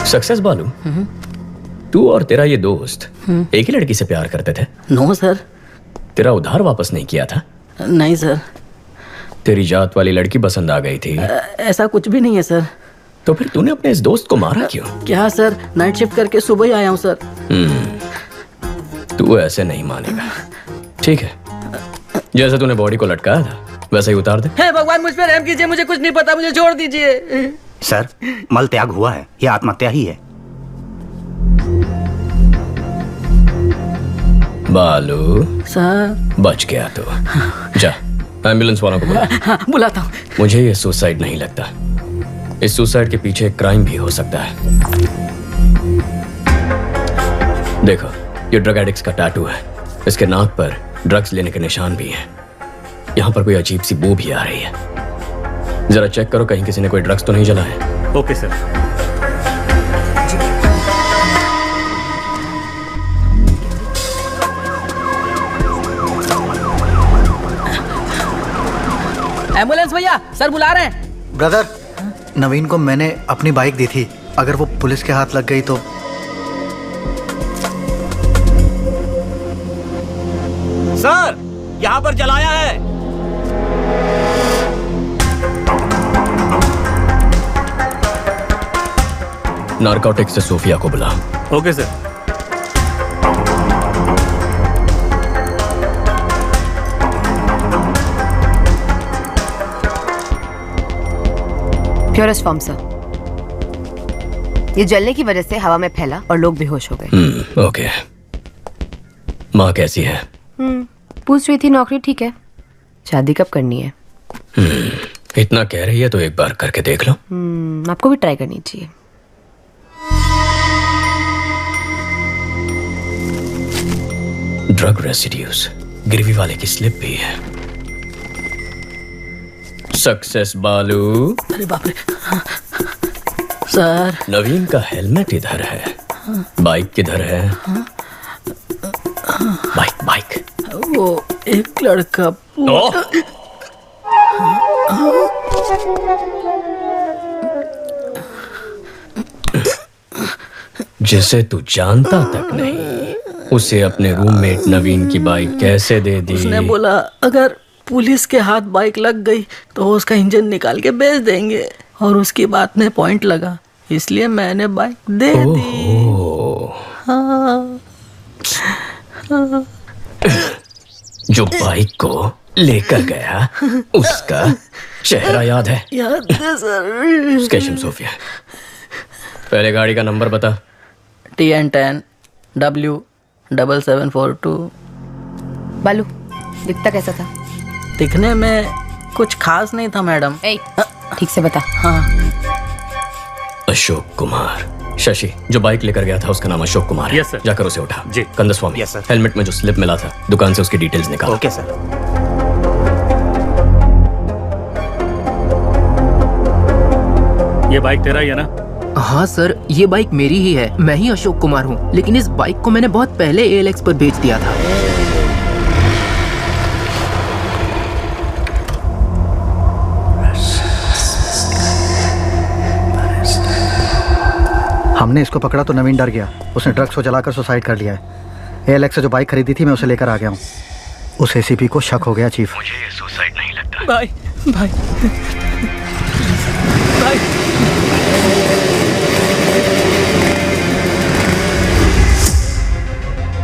Speaker 3: सक्सेस बालू, तू और तेरा ये दोस्त एक ही लड़की से प्यार करते थे?
Speaker 27: No sir.
Speaker 3: तेरा उधार वापस नहीं किया था?
Speaker 27: नहीं सर।
Speaker 3: तेरी जात वाली लड़की पसंद आ गई थी?
Speaker 27: ऐसा कुछ भी नहीं है सर।
Speaker 3: तो फिर तूने अपने इस दोस्त को मारा क्यों?
Speaker 27: क्या सर, नाइट शिफ्ट करके सुबह ही आया हूँ सर।
Speaker 3: तू ऐसे नहीं मानेगा। ठीक है, जैसे तूने बॉडी को लटकाया था वैसे ही उतार दे।
Speaker 27: हे भगवान, मुझ पर रहम कीजिए, मुझे कुछ नहीं पता, मुझे छोड़ दीजिए।
Speaker 19: सर, मल त्याग हुआ है, यह आत्महत्या ही है।
Speaker 3: बालू
Speaker 27: सर।
Speaker 3: बच गया तो जा एम्बुलेंस वालों को बुला।
Speaker 27: हाँ, बुलाता हूँ।
Speaker 3: मुझे ये सुसाइड नहीं लगता, इस सुसाइड के पीछे एक क्राइम भी हो सकता है। देखो, ये ड्रग एडिक्ट्स का टैटू है, इसके नाक पर ड्रग्स लेने के निशान भी हैं। यहाँ पर कोई अजीब सी बू भी आ रही है। जरा चेक करो कहीं किसी ने कोई ड्रग्स तो नहीं जला है।
Speaker 24: Okay sir.
Speaker 27: एम्बुलेंस भैया, सर बुला रहे हैं।
Speaker 13: ब्रदर, नवीन को मैंने अपनी बाइक दी थी, अगर वो पुलिस के हाथ लग गई तो।
Speaker 19: सर, यहाँ पर जलाया है।
Speaker 3: नारकोटिक्स से सोफिया को बुला।
Speaker 24: Okay sir.
Speaker 5: Purest form sir. ये जलने की वजह से हवा में फैला और लोग बेहोश हो गए।
Speaker 3: ओके। माँ कैसी है?
Speaker 5: पूछ रही थी नौकरी ठीक है, शादी कब करनी है?
Speaker 3: इतना कह रही है तो एक बार करके देख लो।
Speaker 5: आपको भी ट्राई करनी चाहिए।
Speaker 3: ड्रग रेसिड्यूज, गिरवी वाले की स्लिप भी है। सक्सेस बालू।
Speaker 27: अरे बाप रे सर।
Speaker 3: नवीन का हेलमेट इधर है, बाइक किधर है? बाइक
Speaker 27: वो एक लड़का
Speaker 3: जिसे तू जानता तक नहीं, उसे अपने रूममेट नवीन की बाइक कैसे दे दी?
Speaker 27: उसने बोला अगर पुलिस के हाथ बाइक लग गई तो उसका इंजन निकाल के बेच देंगे, और उसकी बात में पॉइंट लगा, इसलिए मैंने बाइक दे दी। हाँ।
Speaker 3: जो बाइक को लेकर गया उसका चेहरा याद है?
Speaker 27: याद है सर।
Speaker 3: स्केशम सोफिया, पहले गाड़ी का नंबर बता।
Speaker 27: TN10 W7742।
Speaker 5: बालू, दिखता कैसा था?
Speaker 27: दिखने में कुछ खास नहीं था मैडम।
Speaker 5: ठीक से बता।
Speaker 27: हाँ।
Speaker 3: अशोक कुमार। शशि, जो बाइक लेकर गया था उसका नाम अशोक कुमार है।
Speaker 24: Yes sir.
Speaker 3: जाकर उसे उठा।
Speaker 24: जी।
Speaker 3: Kandaswamy,
Speaker 19: yes sir.
Speaker 3: हेलमेट में जो स्लिप मिला था दुकान से उसकी डिटेल्स निकाल।
Speaker 19: Okay sir.
Speaker 24: ये बाइक तेरा ही है ना?
Speaker 7: हाँ सर, ये बाइक मेरी ही है, मैं ही अशोक कुमार हूँ, लेकिन इस बाइक को मैंने बहुत पहले ALX पर बेच दिया था।
Speaker 13: हमने इसको पकड़ा तो नवीन डर गया, उसने ड्रग्स को जलाकर सुसाइड कर लिया है। ALX से जो बाइक खरीदी थी मैं उसे लेकर आ गया हूँ। उस ACP को शक हो गया चीफ।
Speaker 23: मुझे ये सुसाइड नहीं लगता।
Speaker 27: भाई भाई भाई।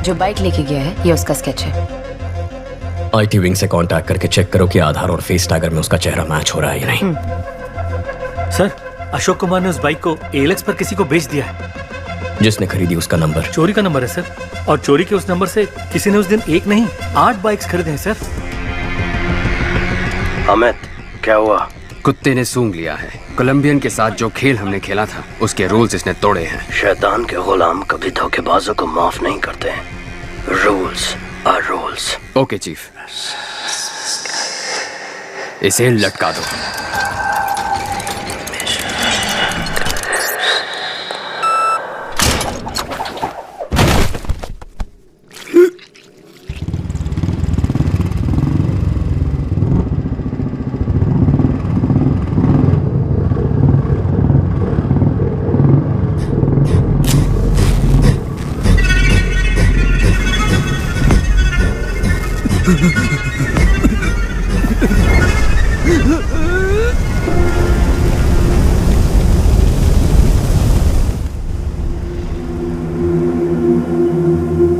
Speaker 5: जो बाइक लेके गया है ये उसका स्केच है।
Speaker 3: IT विंग से कांटेक्ट करके चेक करो कि आधार और फेस टैगर में उसका चेहरा मैच हो रहा है या नहीं।
Speaker 24: सर, अशोक कुमार ने उस बाइक को ALX पर किसी को बेच दिया है।
Speaker 3: जिसने खरीदी उसका नंबर
Speaker 24: चोरी का नंबर है सर, और चोरी के उस नंबर से किसी ने उस दिन एक नहीं 8 बाइक्स खरीदे हैं सर।
Speaker 23: अमित, क्या हुआ? कुत्ते ने सूंघ लिया है। कोलंबियन के साथ जो खेल हमने खेला था उसके रूल्स इसने तोड़े हैं।
Speaker 3: शैतान के गुलाम कभी धोखेबाजों को माफ नहीं करते। Rules are rules.
Speaker 23: Okay chief, इसे लटका दो।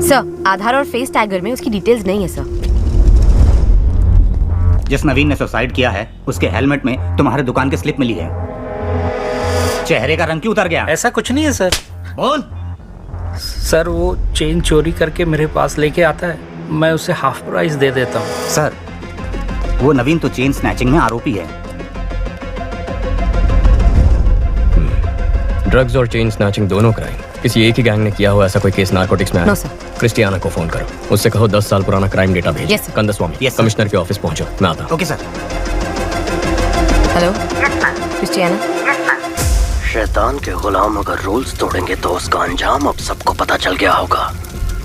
Speaker 5: सर, आधार और फेस टैगर में उसकी डिटेल्स नहीं है सर।
Speaker 19: जिस नवीन ने सुसाइड किया है उसके हेलमेट में तुम्हारे दुकान की स्लिप मिली है। चेहरे का रंग क्यों उतर गया?
Speaker 9: ऐसा कुछ नहीं है सर।
Speaker 19: बोल।
Speaker 9: सर, वो चेन चोरी करके मेरे पास लेके आता है, मैं उसे हाफ प्राइस दे देता हूँ।
Speaker 19: सर, वो नवीन तो चेन स्नैचिंग में आरोपी है।
Speaker 3: ड्रग्स और चेन स्नैचिंग दोनों क्राइम किसी एक ही गैंग ने किया हुआ ऐसा कोई केस नारकोटिक्स में आया?
Speaker 5: No sir.
Speaker 3: क्रिस्टियाना को फोन करो, उससे कहो 10 साल पुराना क्राइम डेटा भेजो।
Speaker 5: Yes, sir.
Speaker 3: Kandaswamy,
Speaker 19: Yes, sir.
Speaker 3: Commissioner के ऑफिस पहुंचो, मैं आता हूं।
Speaker 19: Okay sir.
Speaker 5: Hello Christiana.
Speaker 8: शैतान के गुलाम अगर रूल्स तोड़ेंगे तो उसका अंजाम अब सबको पता चल गया होगा।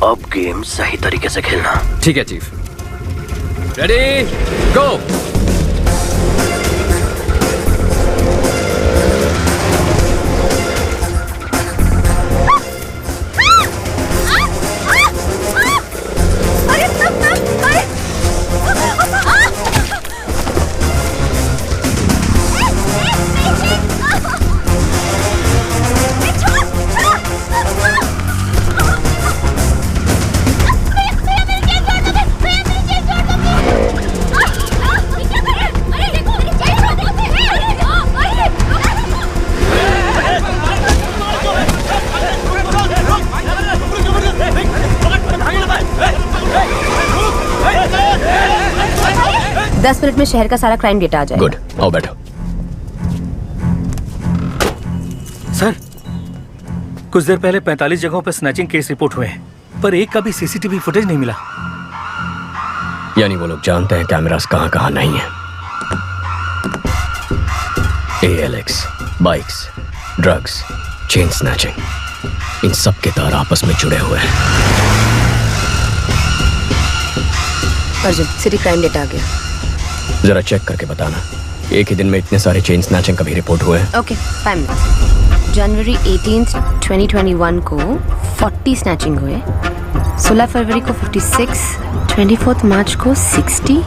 Speaker 8: अब गेम सही तरीके से खेलना।
Speaker 23: ठीक है चीफ। रेडी गो।
Speaker 5: दस मिनट में शहर का सारा क्राइम डेटा आ जाएगा।
Speaker 3: गुड, आओ बैठो।
Speaker 9: सर, कुछ देर पहले 45 जगहों पर स्नैचिंग केस रिपोर्ट हुए हैं, पर एक का भी सीसीटीवी फुटेज नहीं मिला।
Speaker 3: यानी वो लोग जानते हैं कैमरास कहां कहां नहीं है। ALX, bikes, drugs, chain snatching, इन सब के तार आपस में जुड़े हुए हैं।
Speaker 5: अर्जुन, सिटी क्राइम डेटा आ गया।
Speaker 3: जरा चेक करके बताना, एक ही दिन में इतने सारे चेन स्नैचिंग का भी रिपोर्ट हुए हैं।
Speaker 5: Okay, 5 minute. जनवरी 18, 2021 को 40 स्नैचिंग हुए, 16 फरवरी को 56, 24 मार्च को 60।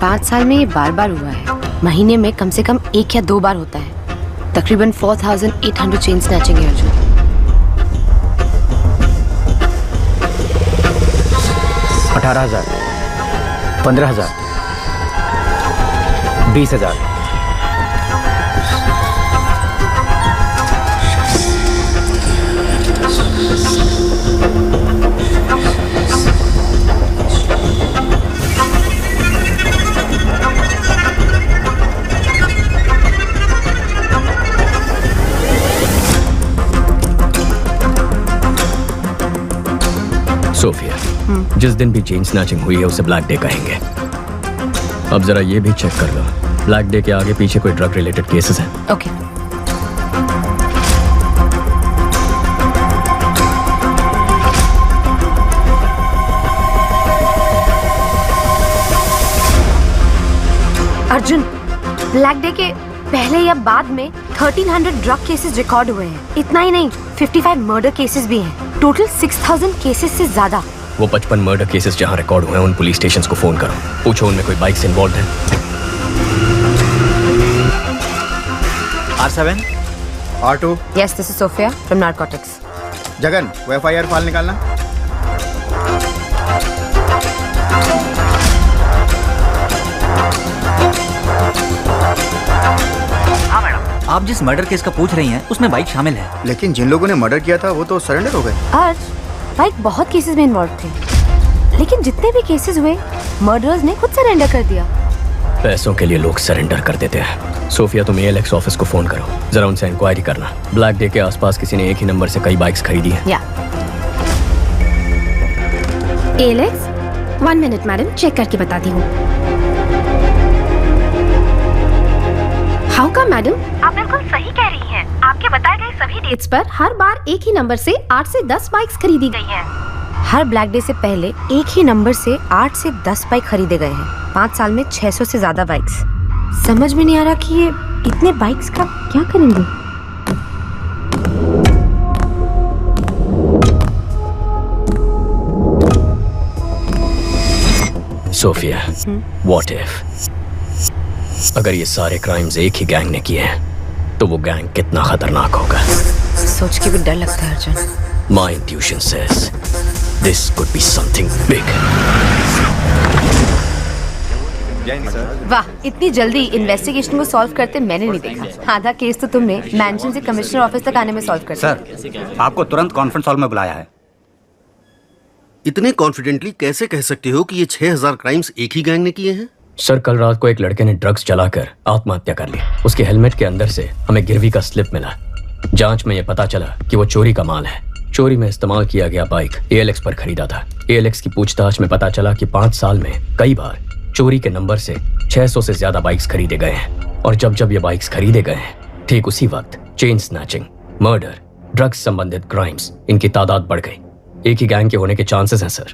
Speaker 5: 5 साल में ये बार बार हुआ है। महीने में कम से कम 1 या 2 बार होता है। तकरीबन 4800 चेन स्नैचिंग है अर्जुन।
Speaker 19: 18,000, 15,000, 20,000।
Speaker 3: सोफिया, जिस दिन भी चेन स्नैचिंग हुई है उसे ब्लैक डे कहेंगे। अब जरा ये भी चेक कर लो, ब्लैक डे के आगे पीछे कोई ड्रग रिलेटेड केसेस हैं?
Speaker 5: ओके। अर्जुन, ब्लैक डे के पहले या बाद में 1300 ड्रग केसेस रिकॉर्ड हुए हैं। इतना ही नहीं, 55 मर्डर केसेस भी हैं। टोटल 6000 केसेस से ज्यादा।
Speaker 3: वो 55 मर्डर केसेस जहां रिकॉर्ड हुए हैं उन पुलिस स्टेशंस को फोन करो, पूछो उनमें कोई बाइक से इन्वॉल्व है।
Speaker 19: R7, R2।
Speaker 5: Yes, this is Sophia from narcotics.
Speaker 19: Jagan, वो FIR फाइल निकालना।
Speaker 14: आप जिस मर्डर केस का पूछ रही हैं उसमें बाइक शामिल है।
Speaker 19: लेकिन जिन लोगों ने मर्डर किया था वो तो सरेंडर हो गए।
Speaker 5: आज बाइक बहुत केसेस में इन्वॉल्व थे, लेकिन जितने भी केसेस हुए मर्डरर्स ने खुद सरेंडर कर दिया।
Speaker 3: पैसों के लिए लोग सरेंडर कर देते हैं। सोफिया, तुम ALX ऑफिस को फोन करो, जरा उनसे इंक्वायरी करना। ब्लैक डे के आसपास किसी ने एक ही नंबर से कई बाइक्स खरीदी हैं।
Speaker 5: या
Speaker 16: ALX, 1 मिनट मैडम, चेक करके बताती हूँ। हाउ का मैडम, आप बिल्कुल सही कह रही हैं। आपके बताए गए सभी डेट्स पर हर बार एक ही नंबर से 8 से 10 बाइक्स खरीदी गई हैं।
Speaker 5: हर ब्लैक डे से पहले एक ही नंबर से 8 से 10 बाइक खरीदे गए हैं। 5 साल में 600 से ज्यादा बाइक्स। समझ में नहीं आ रहा कि ये इतने बाइक्स का क्या करेंगे।
Speaker 3: सोफिया, व्हाट इफ अगर ये सारे क्राइम्स एक ही गैंग ने किए हैं तो वो गैंग कितना खतरनाक होगा।
Speaker 5: सोच के भी डर लगता है Arjun.
Speaker 3: My intuition says this could be something big.
Speaker 5: वाह, इतनी जल्दी इन्वेस्टिगेशन को सॉल्व करते मैंने नहीं देखा। आधा केस तो तुमने मैंशन से कमिश्नर ऑफिस तक आने में सॉल्व कर दिया।
Speaker 19: सर, आपको तुरंत कॉन्फ्रेंस हॉल में बुलाया है।
Speaker 11: इतने कॉन्फिडेंटली कैसे कह सकते हो कि ये 6000 क्राइम्स एक ही गैंग ने किए हैं?
Speaker 3: सर, कल रात को एक लड़के ने ड्रग्स चलाकर आत्महत्या कर ली। उसके हेलमेट के अंदर से हमें गिरवी का स्लिप मिला। जांच में यह पता चला कि वो चोरी का माल है। चोरी में इस्तेमाल किया गया बाइक ALX पर खरीदा था। ALX की पूछताछ में पता चला कि 5 साल में कई बार चोरी के नंबर से 600 से ज्यादा बाइक्स खरीदे गए हैं। और जब जब ये बाइक्स खरीदे गए हैं ठीक उसी वक्त चेन स्नैचिंग, मर्डर, ड्रग्स संबंधित क्राइम्स, इनकी तादाद बढ़ गई। एक ही गैंग के होने के चांसेस हैं सर।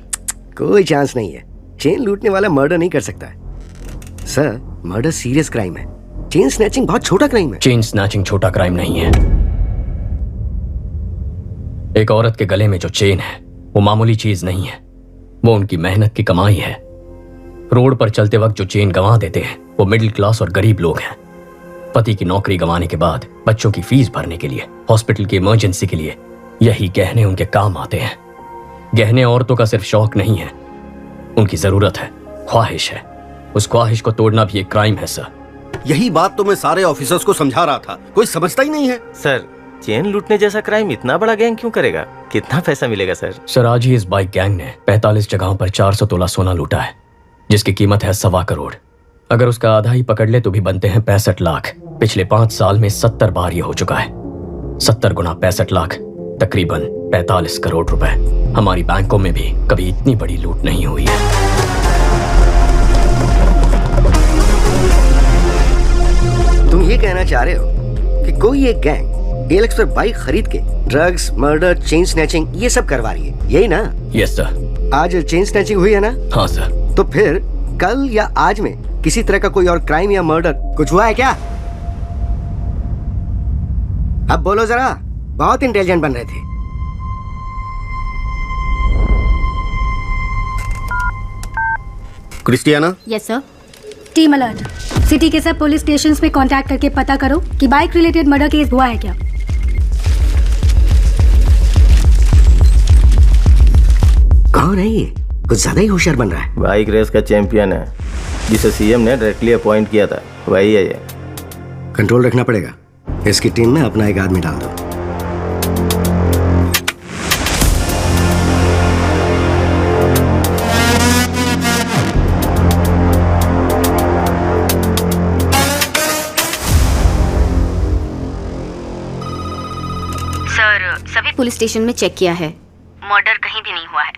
Speaker 2: कोई चांस नहीं है। चेन लूटने वाला मर्डर नहीं कर सकता है सर। मर्डर सीरियस क्राइम है, चेन स्नैचिंग बहुत छोटा क्राइम है।
Speaker 3: चेन स्नैचिंग छोटा क्राइम नहीं है। एक औरत के गले में जो चेन है वो मामूली चीज नहीं है, वो उनकी मेहनत की कमाई है। रोड पर चलते वक्त जो चेन गंवा देते हैं वो मिडिल क्लास और गरीब लोग हैं। पति की नौकरी गंवाने के बाद बच्चों की फीस भरने के लिए, हॉस्पिटल की इमरजेंसी के लिए यही गहने उनके काम आते हैं। गहने औरतों का सिर्फ शौक नहीं है, उनकी जरूरत है, ख्वाहिश है। उस ख्वाहिश को तोड़ना भी एक क्राइम है सर।
Speaker 11: यही बात तो मैं सारे ऑफिसर्स को समझा रहा था, कोई समझता ही नहीं है।
Speaker 6: सर चेन लूटने जैसा क्राइम इतना बड़ा गैंग क्यों करेगा? कितना पैसा मिलेगा सर?
Speaker 3: सर आज ही इस बाइक गैंग ने 45 जगहों पर 400 तोला सोना लूटा है, जिसकी कीमत है 1.25 करोड़। अगर उसका आधा ही पकड़ ले तो भी बनते हैं 65 लाख। पिछले 5 साल में 70 बार ये हो चुका है। 70 गुना 65 लाख, तकरीबन 45 करोड़ रुपए। हमारी बैंकों में भी कभी इतनी बड़ी लूट नहीं हुई है।
Speaker 2: तुम ये कहना चाह रहे हो कि कोई एक गैंग एलेक्स पर बाइक खरीद के ड्रग्स, मर्डर, चेन स्नैचिंग ये सब करवा रही है, यही ना?
Speaker 3: Yes sir.
Speaker 2: आज चेन स्नैचिंग हुई है ना?
Speaker 3: हाँ सर।
Speaker 2: तो फिर कल या आज में किसी तरह का कोई और क्राइम या मर्डर कुछ हुआ है क्या? अब बोलो जरा, बहुत इंटेलिजेंट बन रहे थे।
Speaker 11: Christiana?
Speaker 10: Yes sir. Team alert, city के सब पुलिस स्टेशंस में कांटेक्ट करके पता करो कि बाइक रिलेटेड मर्डर केस हुआ है क्या।
Speaker 2: कौन है ये? कुछ ज्यादा ही होशियार बन रहा है।
Speaker 6: बाइक रेस का चैंपियन है, जिसे सीएम ने डायरेक्टली अपॉइंट किया था, वही है ये।
Speaker 2: कंट्रोल रखना पड़ेगा। इसकी टीम में अपना एक आदमी डाल दो।
Speaker 10: सर सभी पुलिस स्टेशन में चेक किया है, मर्डर कहीं भी नहीं हुआ है।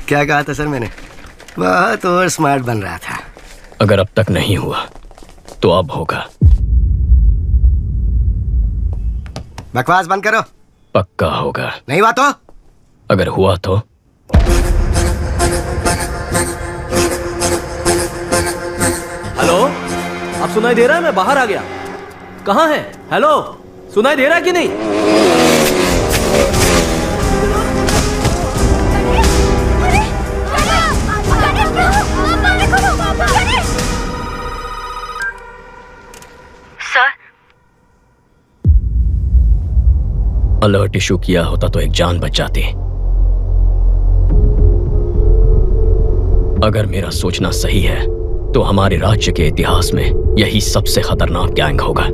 Speaker 2: क्या कहा था सर मैंने? बहुत और स्मार्ट बन रहा था।
Speaker 3: अगर अब तक नहीं हुआ तो अब होगा।
Speaker 2: बकवास बंद करो।
Speaker 3: पक्का होगा।
Speaker 2: नहीं हुआ तो?
Speaker 3: अगर हुआ तो?
Speaker 15: हेलो, अब सुनाई दे रहा है? मैं बाहर आ गया। कहाँ है? हेलो, सुनाई दे रहा है कि नहीं?
Speaker 10: सर
Speaker 3: अलर्ट इशू किया होता तो एक जान बच जाती। अगर मेरा सोचना सही है तो हमारे राज्य के इतिहास में यही सबसे खतरनाक गैंग होगा।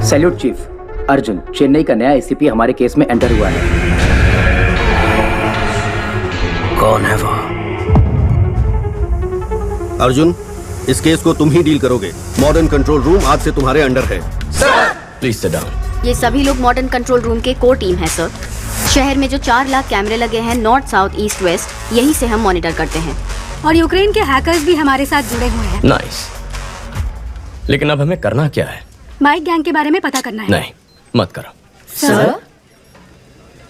Speaker 17: Salute chief. अर्जुन, चेन्नई का नया एसीपी हमारे केस में एंटर हुआ है।
Speaker 2: कौन है वो?
Speaker 11: अर्जुन, इस केस को तुम ही डील करोगे। मॉडर्न कंट्रोल रूम आज से तुम्हारे अंडर है।
Speaker 3: Please sit down.
Speaker 10: ये सभी लोग मॉडर्न कंट्रोल रूम के कोर टीम है सर। शहर में जो 4 लाख कैमरे लगे हैं नॉर्थ, साउथ, ईस्ट, वेस्ट, यही से हम मॉनिटर करते हैं। और यूक्रेन के हैकर्स भी हमारे साथ जुड़े हुए हैं।
Speaker 3: नाइस। लेकिन अब हमें करना क्या है?
Speaker 10: बाइक गैंग के बारे में पता करना है।
Speaker 3: नहीं, मत करो
Speaker 10: सर।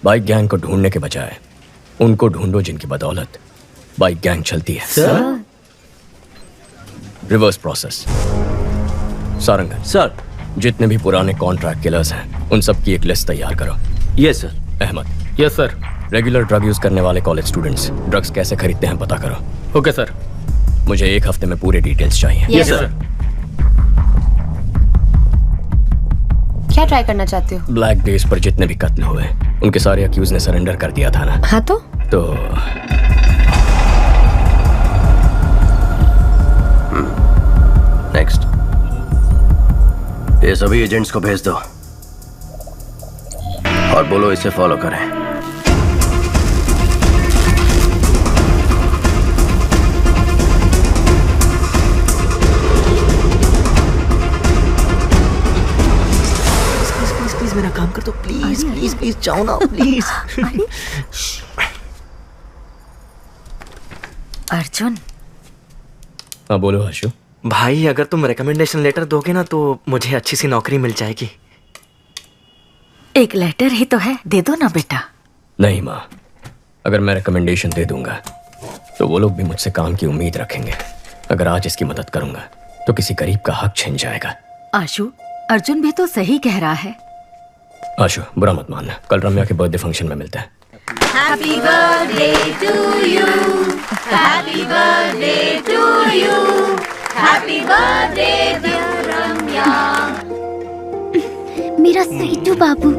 Speaker 3: बाइक गैंग को ढूंढने के बजाय उनको ढूंढो जिनकी बदौलत बाइक गैंग चलती है।
Speaker 15: Sir.
Speaker 3: Reverse process. Sarangan
Speaker 15: sir,
Speaker 3: जितने भी पुराने कॉन्ट्रैक्ट किलर्स हैं उन सब की एक लिस्ट तैयार करो।
Speaker 15: Yes sir.
Speaker 3: Ahmed.
Speaker 15: Yes sir.
Speaker 3: Regular drug use करने वाले कॉलेज स्टूडेंट्स ड्रग्स कैसे खरीदते हैं पता करो।
Speaker 15: Okay sir.
Speaker 3: मुझे 1 हफ्ते में पूरे डिटेल्स चाहिए।
Speaker 15: Yes sir.
Speaker 5: क्या ट्राई करना चाहते हो?
Speaker 3: ब्लैक डेज पर जितने भी कत्ल हुए उनके सारे अक्यूज ने सरेंडर कर दिया था ना।
Speaker 5: हाँ तो
Speaker 8: नेक्स्ट। ये सभी एजेंट्स को भेज दो और बोलो इसे फॉलो करें।
Speaker 27: प्लीज मेरा काम कर दो, प्लीज प्लीज प्लीज जाओ ना प्लीज।
Speaker 1: अर्जुन।
Speaker 3: हाँ बोलो आशु।
Speaker 27: भाई अगर तुम रिकमेंडेशन लेटर दोगे ना तो मुझे अच्छी सी नौकरी मिल जाएगी।
Speaker 1: एक लेटर ही तो है, दे दो ना बेटा।
Speaker 3: नहीं माँ, अगर मैं रिकमेंडेशन दे दूंगा तो वो लोग भी मुझसे काम की उम्मीद रखेंगे। अगर आज इसकी मदद करूंगा तो किसी गरीब का हक छिन जाएगा।
Speaker 1: आशु, अर्जुन भी तो सही कह रहा है।
Speaker 3: आशु बुरा मत मानना, कल रम्या के बर्थडे फंक्शन में मिलते हैं।
Speaker 4: Happy birthday to you. Happy birthday to you. Happy birthday dear Ramya.
Speaker 10: मेरा स्वीटू बाबू।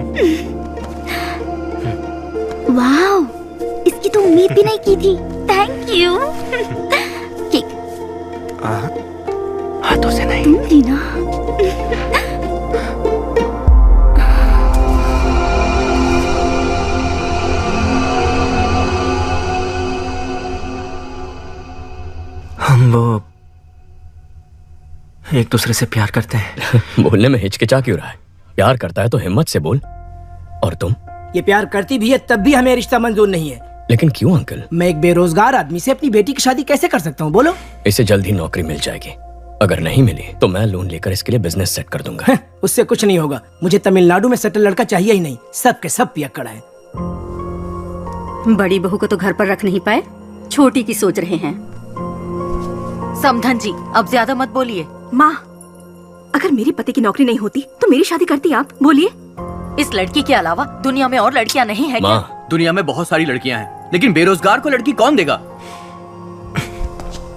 Speaker 10: वाओ, इसकी तो उम्मीद भी नहीं की थी। Thank you. केक
Speaker 27: हाथों से नहीं।
Speaker 10: तुम दी ना।
Speaker 27: हम वो एक दूसरे से प्यार करते हैं।
Speaker 3: बोलने में हिचकिचा क्यों रहा है? प्यार करता है तो हिम्मत से बोल। और तुम?
Speaker 12: ये प्यार करती भी है तब भी हमें रिश्ता मंजूर नहीं है।
Speaker 3: लेकिन क्यों अंकल?
Speaker 12: मैं एक बेरोजगार आदमी से अपनी बेटी की शादी कैसे कर सकता हूँ बोलो?
Speaker 3: इसे जल्द ही नौकरी मिल जाएगी। अगर नहीं मिली तो मैं लोन लेकर इसके लिए बिजनेस सेट कर दूंगा।
Speaker 12: उससे कुछ नहीं होगा। मुझे तमिलनाडु में सेटल लड़का चाहिए ही नहीं। सब के सब पियक्कड़ है।
Speaker 10: बड़ी बहू को तो घर पर रख नहीं पाए, छोटी की सोच रहे हैं।
Speaker 1: समधन जी अब ज्यादा मत बोलिए।
Speaker 10: माँ, अगर मेरे पति की नौकरी नहीं होती तो मेरी शादी करती आप? बोलिए।
Speaker 1: इस लड़की के अलावा दुनिया में और लड़कियां नहीं है क्या?
Speaker 15: दुनिया में बहुत सारी लड़कियां हैं, लेकिन बेरोजगार को लड़की कौन देगा?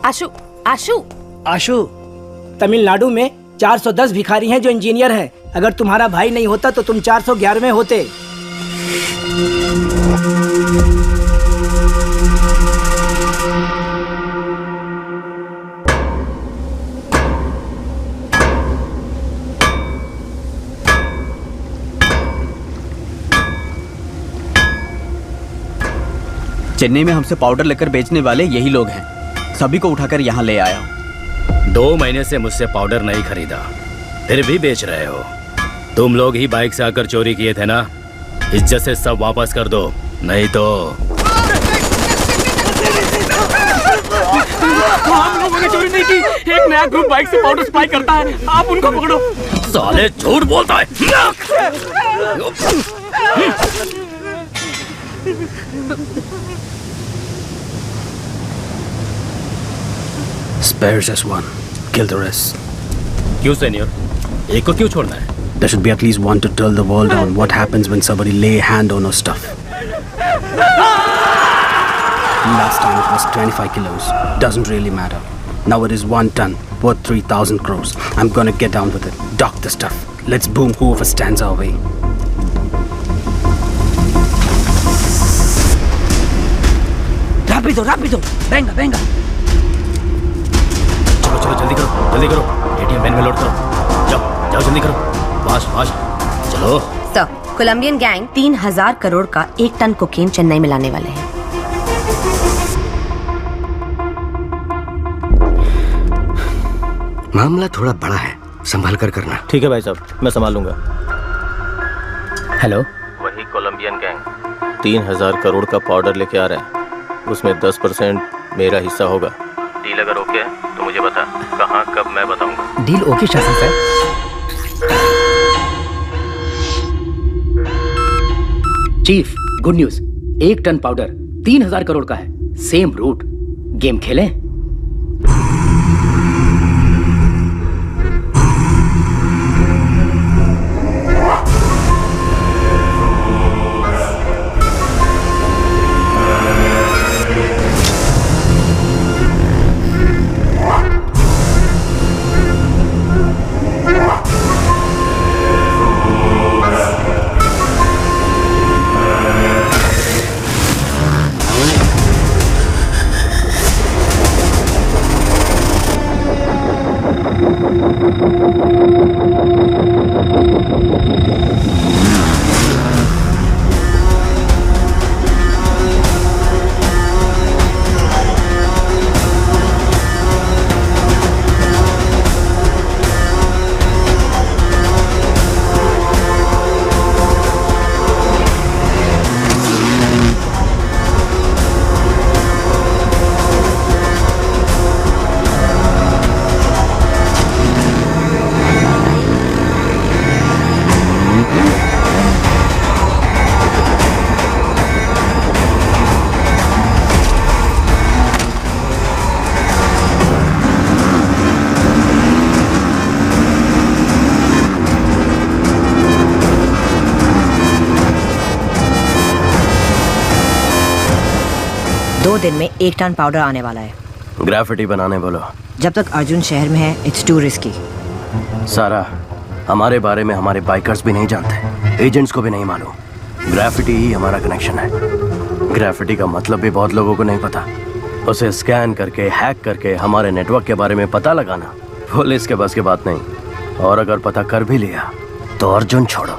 Speaker 1: आशु, आशु,
Speaker 12: आशु, तमिलनाडु में 410 भिखारी हैं जो इंजीनियर हैं। अगर तुम्हारा भाई नहीं होता तो तुम 411वें होते।
Speaker 18: चेन्नई में हमसे पाउडर लेकर बेचने वाले यही लोग हैं। सभी को उठाकर यहाँ ले आया हूँ।
Speaker 20: 2 महीने से मुझसे पाउडर नहीं खरीदा, फिर भी बेच रहे हो। तुम लोग ही बाइक से आकर चोरी किए थे ना? इज्जत से सब वापस कर दो, नहीं तो।
Speaker 4: हम लोगों ने चोरी नहीं की। एक नया ग्रुप बाइक से पाउडर सप्लाई करता है, आप उनको पकड़ो।
Speaker 20: साले झूठ बोलता है।
Speaker 8: Spares as one, kill the rest.
Speaker 20: क्यों सीनियर? एक को क्यों छोड़ना है?
Speaker 8: There should be at least one to tell the world on what happens when somebody lay hand on our stuff. Last time it was 25 kilos. Doesn't really matter. Now it is 1 ton, worth 3,000 crores. I'm gonna get down with it. Dock the stuff. Let's boom whoever stands our way.
Speaker 12: Rápido, venga, venga.
Speaker 20: चलो जल्दी करो, एटीएम वैन में लोड करो। जाओ जल्दी करो, फास्ट चलो।
Speaker 5: तो कोलंबियन गैंग 3000 करोड़ का 1 टन कोकेन चेन्नई में लाने वाले हैं।
Speaker 2: मामला थोड़ा बड़ा है, संभाल कर करना।
Speaker 24: ठीक है भाई साहब, मैं संभाल लूंगा।
Speaker 17: हेलो,
Speaker 21: वही कोलंबियन गैंग 3000 करोड़ का पाउडर लेके आ रहा है। उसमें 10% मेरा हिस्सा होगा। डील अगर ओके है तो मुझे बता, कहाँ कब मैं बताऊंगा।
Speaker 17: Deal okay Shasan sir. Chief, good news, 1 ton powder 3000 crore का है। सेम रूट, गेम खेलें?
Speaker 7: 2 दिन में 1 टन पाउडर आने वाला है।
Speaker 11: ग्राफिटी बनाने बोलो।
Speaker 7: जब तक अर्जुन शहर में है, इट्स टू रिस्की।
Speaker 11: सारा, हमारे बारे में हमारे बाइकर्स भी नहीं जानते, एजेंट्स को भी नहीं मालूम। ग्राफिटी ही हमारा कनेक्शन है। ग्राफिटी का मतलब भी बहुत लोगों को नहीं पता। उसे स्कैन करके, हैक करके हमारे नेटवर्क के बारे में पता लगाना पुलिस के बस की बात नहीं। और अगर पता कर भी लिया तो अर्जुन छोड़ो,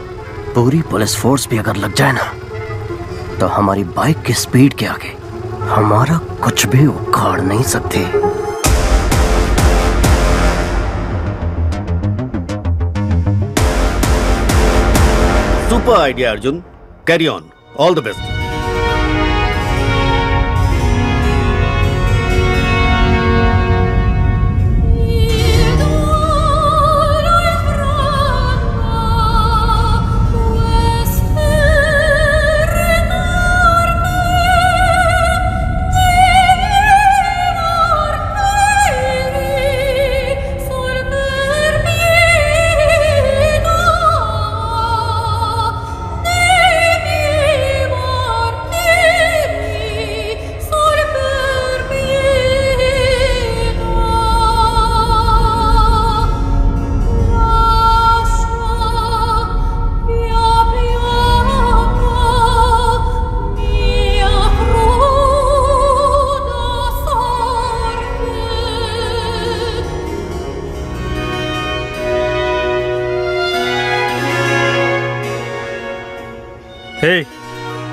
Speaker 11: पूरी पुलिस फोर्स भी अगर लग जाए ना, तो हमारी बाइक की स्पीड के आगे हमारा कुछ भी उखाड़ नहीं सकते। Super idea Arjun, carry on, all the best.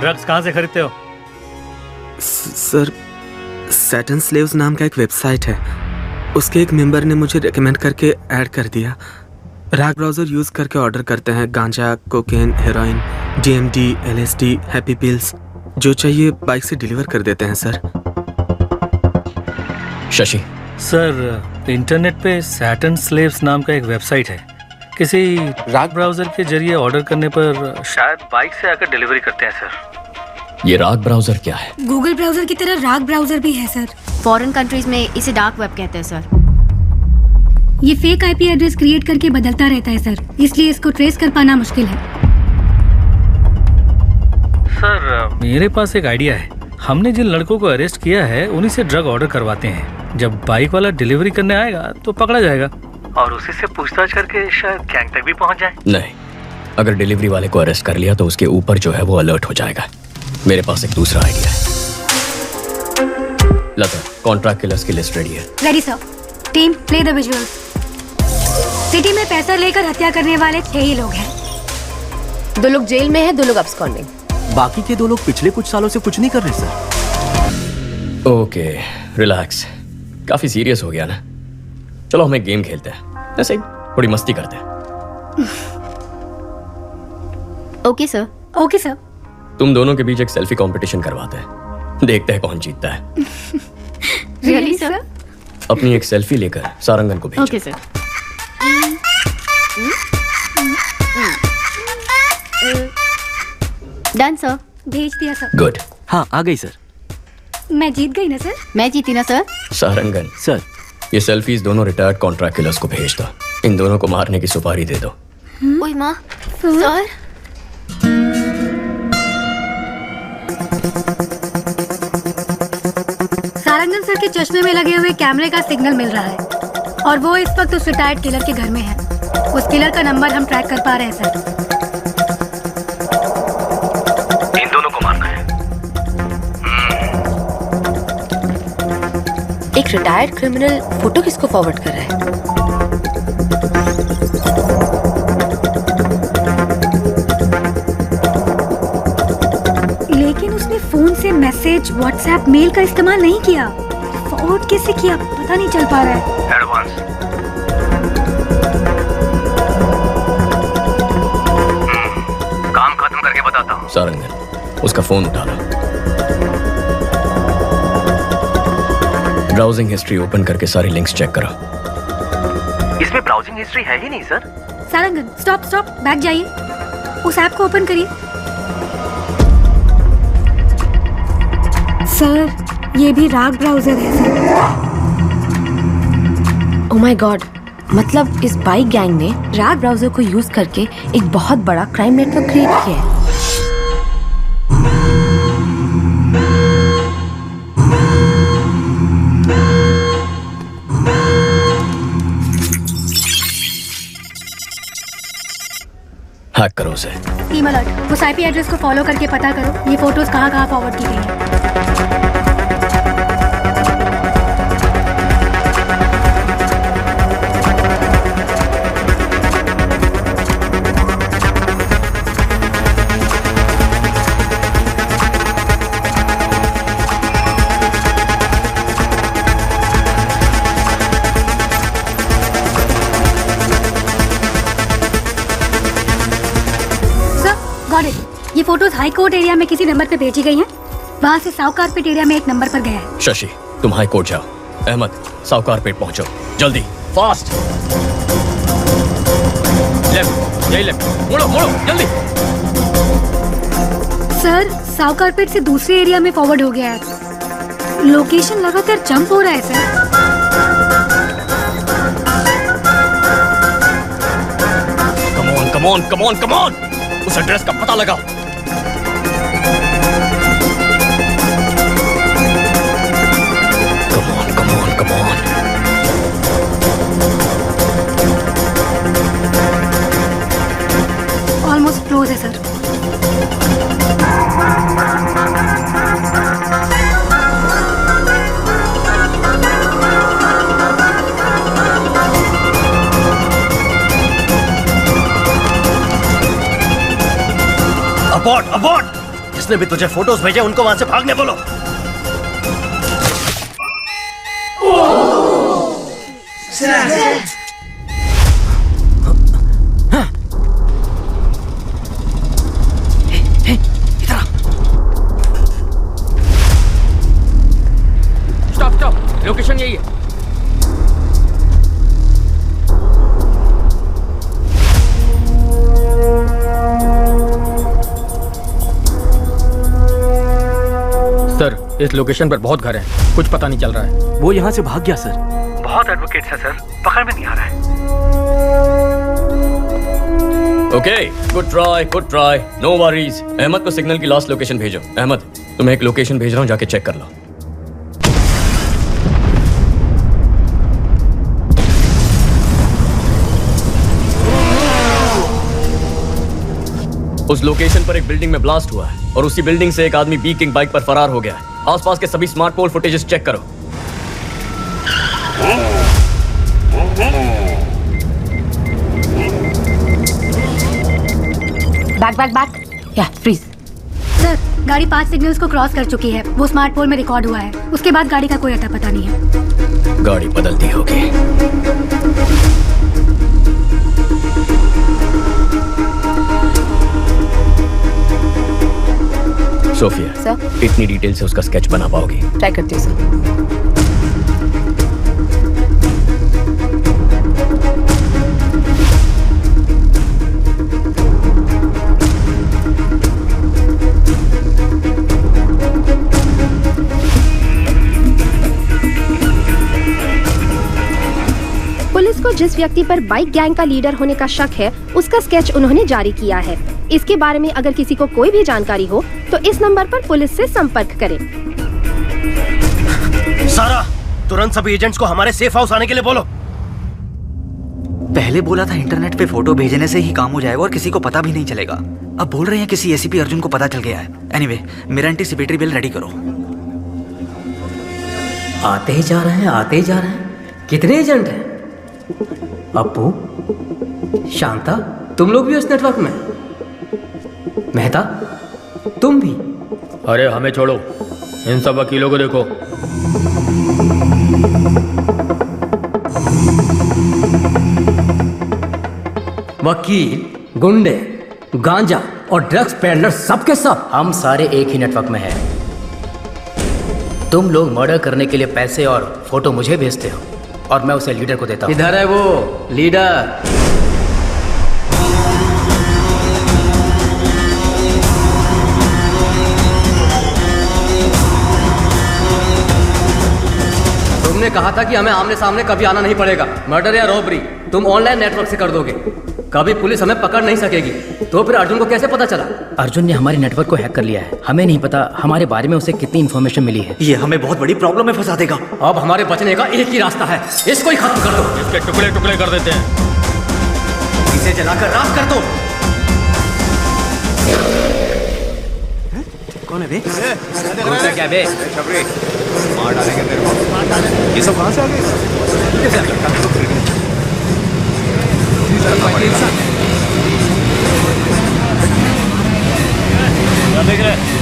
Speaker 24: Drugs कहाँ से खरीदते हो?
Speaker 9: सर, सैटन स्लेव्स नाम का एक वेबसाइट है, उसके एक मेंबर ने मुझे रेकमेंड करके ऐड कर दिया। राग ब्राउजर यूज करके ऑर्डर करते हैं गांजा, cocaine, heroin, DMD, LSD, happy pills, जो चाहिए बाइक से डिलीवर कर देते हैं सर।
Speaker 3: शशि
Speaker 24: सर, इंटरनेट पे सैटन स्लेव्स नाम का एक वेबसाइट है, किसी राग ब्राउजर के जरिए ऑर्डर करने पर शायद बाइक से आकर डिलीवरी करते हैं सर।
Speaker 3: ये राग ब्राउजर क्या है?
Speaker 10: गूगल ब्राउजर की तरह राग ब्राउजर भी है सर। फॉरेन कंट्रीज में इसे डार्क वेब कहते हैं सर। ये फेक IP एड्रेस क्रिएट करके बदलता रहता है सर, इसलिए इसको ट्रेस कर पाना मुश्किल है।
Speaker 24: सर, मेरे पास एक आइडिया है। हमने जिन लड़कों को अरेस्ट किया है उन्हीं से ड्रग ऑर्डर करवाते हैं। जब बाइक वाला डिलीवरी करने आएगा तो पकड़ा जाएगा और उसी से पूछताछ करके शायद गैंग तक भी पहुंच जाए।
Speaker 3: नहीं, अगर डिलीवरी वाले को अरेस्ट कर लिया तो उसके ऊपर जो है वो अलर्ट हो जाएगा। मेरे पास एक दूसरा आइडिया है। लता, कॉन्ट्रैक्ट किलर्स की लिस्ट रेडी है।
Speaker 10: Ready sir. Team, play the visuals. City में पैसा लेकर हत्या करने वाले 6 ही लोग हैं।
Speaker 5: 2 लोग जेल में हैं, 2 लोग अब्सकॉन्डिंग।
Speaker 15: बाकी के 2 लोग पिछले कुछ सालों से कुछ नहीं कर रहे सर।
Speaker 3: Okay, relax. काफी सीरियस हो गया ना? चलो हम एक गेम खेलते हैं, ऐसे ही थोड़ी मस्ती करते हैं।
Speaker 10: Okay sir. Okay sir.
Speaker 3: तुम दोनों के बीच एक सेल्फी कंपटीशन करवाते हैं, देखते हैं कौन जीतता है।
Speaker 10: Really sir?
Speaker 3: अपनी एक सेल्फी लेकर सारंगन को भेजो।
Speaker 10: Okay sir. Done sir. भेज दिया सर।
Speaker 3: गुड।
Speaker 15: हाँ, आ गई सर।
Speaker 10: मैं जीत गई ना सर? मैं जीती ना सर?
Speaker 3: सारंगन
Speaker 15: सर,
Speaker 3: ये सेल्फीज दोनों रिटायर्ड कॉन्ट्रैक्ट किलर्स को भेज दो। इन दोनों को मारने की सुपारी दे दो।
Speaker 10: ओए माँ, सर। सारंगन सर के चश्मे में लगे हुए कैमरे का सिग्नल मिल रहा है और वो इस वक्त उस रिटायर्ड किलर के घर में है। उस किलर का नंबर हम ट्रैक कर पा रहे हैं सर।
Speaker 3: इन दोनों को मारना है।
Speaker 5: एक रिटायर्ड क्रिमिनल फोटो किसको फॉरवर्ड कर रहा है?
Speaker 10: लेकिन उसने फोन से मैसेज, व्हाट्सएप, मेल का इस्तेमाल नहीं किया। फॉरवर्ड कैसे किया पता नहीं चल पा रहा है।
Speaker 20: एडवांस। काम खत्म करके बताता हूँ।
Speaker 3: सारंगन, उसका फोन उठा लो। ब्राउजिंग हिस्ट्री ओपन करके सारी लिंक्स चेक करो।
Speaker 15: इसमें ब्राउजिंग हिस्ट्री है ही नहीं sir.
Speaker 10: Sarangan, stop stop, back जाइए। उस ऐप को ओपन करिए। सर, ये भी राग ब्राउजर है सर।
Speaker 5: ओह माय गॉड, मतलब इस बाइक गैंग ने राग ब्राउजर को यूज करके एक बहुत बड़ा क्राइम नेटवर्क क्रिएट किया है।
Speaker 3: हैक करो उसे।
Speaker 10: टीम अलर्ट, उस आईपी एड्रेस को फॉलो करके पता करो ये फोटोज कहाँ फॉरवर्ड की गई हैं। ये फोटोज हाई कोर्ट एरिया में किसी नंबर पे भेजी गई हैं। वहाँ से साउथ कारपेट एरिया में एक नंबर पर गया है।
Speaker 3: शशि, तुम हाई कोर्ट जाओ। अहमद, साउथ कारपेट पहुंचो, जल्दी, फास्ट। लेफ्ट, यही लेफ्ट, मुड़ो मुड़ो जल्दी।
Speaker 10: सर, साउथ कारपेट से दूसरे एरिया में फॉरवर्ड हो गया है। लोकेशन लगातार जंप हो रहा है sir.
Speaker 3: Come on, come on, come on, उस एड्रेस का पता लगाओ। Come on.
Speaker 10: Almost close है सर।
Speaker 2: Abort, abort! जिसने भी तुझे फोटोज भेजे उनको वहां से भागने बोलो।
Speaker 4: स्टॉप, लोकेशन यही है। सर, इस लोकेशन पर बहुत घर हैं, कुछ पता नहीं चल रहा है।
Speaker 15: वो यहाँ से भाग गया सर।
Speaker 24: बहुत एडवोकेट्स है सर, पकड़ में नहीं आ रहा है।
Speaker 3: Okay, good try, no worries. Ahmed को सिग्नल की लास्ट लोकेशन भेजो। अहमद, तुम्हें एक लोकेशन भेज रहा हूँ, जाके चेक कर लो। उस लोकेशन पर एक बिल्डिंग में ब्लास्ट हुआ है और उसी बिल्डिंग से एक आदमी बी किंग बाइक पर फरार हो गया है। आसपास के सभी स्मार्ट पोल फुटेजेस चेक करो।
Speaker 5: बैक या फ्रीज।
Speaker 10: सर, गाड़ी 5 सिग्नल्स को क्रॉस कर चुकी है। वो स्मार्ट पोल में रिकॉर्ड हुआ है। उसके बाद गाड़ी का कोई अता पता नहीं है।
Speaker 3: गाड़ी बदलती होगी। सोफिया
Speaker 5: सर,
Speaker 3: इतनी डिटेल से उसका स्केच बना पाओगी?
Speaker 5: ट्राई करती हूँ सर।
Speaker 13: पुलिस को जिस व्यक्ति पर बाइक गैंग का लीडर होने का शक है, उसका स्केच उन्होंने जारी किया है। इसके बारे में अगर किसी को कोई भी जानकारी हो तो इस नंबर पर पुलिस से संपर्क करें।
Speaker 2: सारा, तुरंत सभी एजेंट्स को हमारे सेफ हाउस आने के लिए बोलो।
Speaker 17: पहले बोला था इंटरनेट पे फोटो भेजने से ही काम हो जाएगा और किसी को पता भी नहीं चलेगा। अब बोल रहे हैं किसी एसीपी अर्जुन को पता चल गया है। एनीवे, मेरा एंटीसिपेटरी बिल रेडी करो।
Speaker 14: आते ही जा रहे हैं। कितने एजेंट हैं? अप्पू, शांता, तुम लोग भी उस नेटवर्क में? मेहता, तुम भी?
Speaker 4: अरे हमें छोड़ो, इन सब वकीलों को देखो।
Speaker 14: वकील, गुंडे, गांजा और ड्रग्स पेडलर सबके सब
Speaker 17: हम सारे एक ही नेटवर्क में हैं। तुम लोग मर्डर करने के लिए पैसे और फोटो मुझे भेजते हो और मैं उसे लीडर को देता हूँ।
Speaker 14: इधर है वो लीडर। तुमने कहा था कि हमें आमने सामने कभी आना नहीं पड़ेगा। मर्डर या रॉबरी तुम ऑनलाइन नेटवर्क से कर दोगे। कभी पुलिस हमें पकड़ नहीं सकेगी। तो फिर अर्जुन को कैसे पता चला?
Speaker 17: अर्जुन ने हमारे नेटवर्क को हैक कर लिया है। हमें नहीं पता हमारे बारे में उसे कितनी इन्फॉर्मेशन मिली है।
Speaker 14: ये हमें बहुत बड़ी प्रॉब्लम में फंसा देगा। अब हमारे बचने का एक ही रास्ता है, इसको ही खत्म कर दो।
Speaker 4: इसके टुकड़े टुकड़े कर देते हैं।
Speaker 14: इसे जलाकर राख कर दो।
Speaker 8: कौन है बे?
Speaker 18: घूमता क्या बे?
Speaker 21: छपरी मार डालेंगे तेरे को। ये सब कहाँ से आ गए? क्या देख रहे?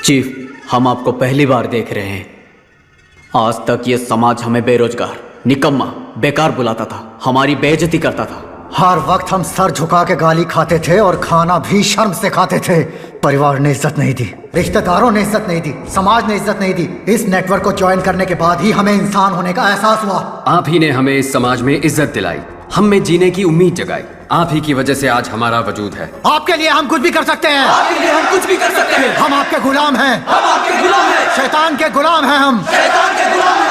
Speaker 18: चीफ, हम आपको पहली बार देख रहे हैं। आज तक ये समाज हमें बेरोजगार, निकम्मा, बेकार बुलाता था, हमारी बेइज्जती करता था।
Speaker 6: हर वक्त हम सर झुका के गाली खाते थे और खाना भी शर्म से खाते थे। परिवार ने इज्जत नहीं दी, रिश्तेदारों ने इज्जत नहीं दी, समाज ने इज्जत नहीं दी। इस नेटवर्क को ज्वाइन करने के बाद ही हमें इंसान होने का एहसास हुआ।
Speaker 16: आप ही ने हमें इस समाज में इज्जत दिलाई, हम में जीने की उम्मीद जगाई। आप ही की वजह से आज हमारा वजूद है।
Speaker 6: आपके लिए हम कुछ भी कर सकते हैं।
Speaker 16: आपके लिए हम कुछ भी कर सकते हैं।
Speaker 6: हम आपके गुलाम हैं।
Speaker 16: हम आपके गुलाम हैं।
Speaker 6: शैतान के गुलाम हैं हम।
Speaker 16: शैतान के गुलाम हैं।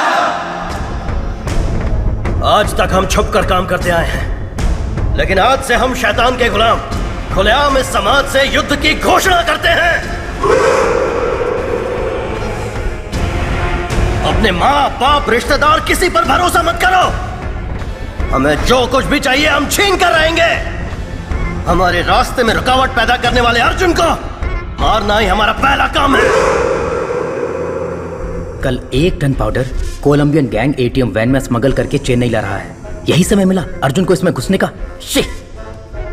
Speaker 11: आज तक हम छुप कर काम करते आए हैं, लेकिन आज से हम शैतान के गुलाम खुलेआम इस समाज से युद्ध की घोषणा करते हैं। अपने माँ बाप रिश्तेदार किसी पर भरोसा मत करो। हमें जो कुछ भी चाहिए हम छीन कर रहेंगे। हमारे रास्ते में रुकावट पैदा करने वाले अर्जुन को मारना ही हमारा पहला काम है।
Speaker 19: कल 1 ton powder Colombian gang ATM van में स्मगल करके चेन्नई ला रहा है। यही समय मिला अर्जुन को इसमें घुसने का।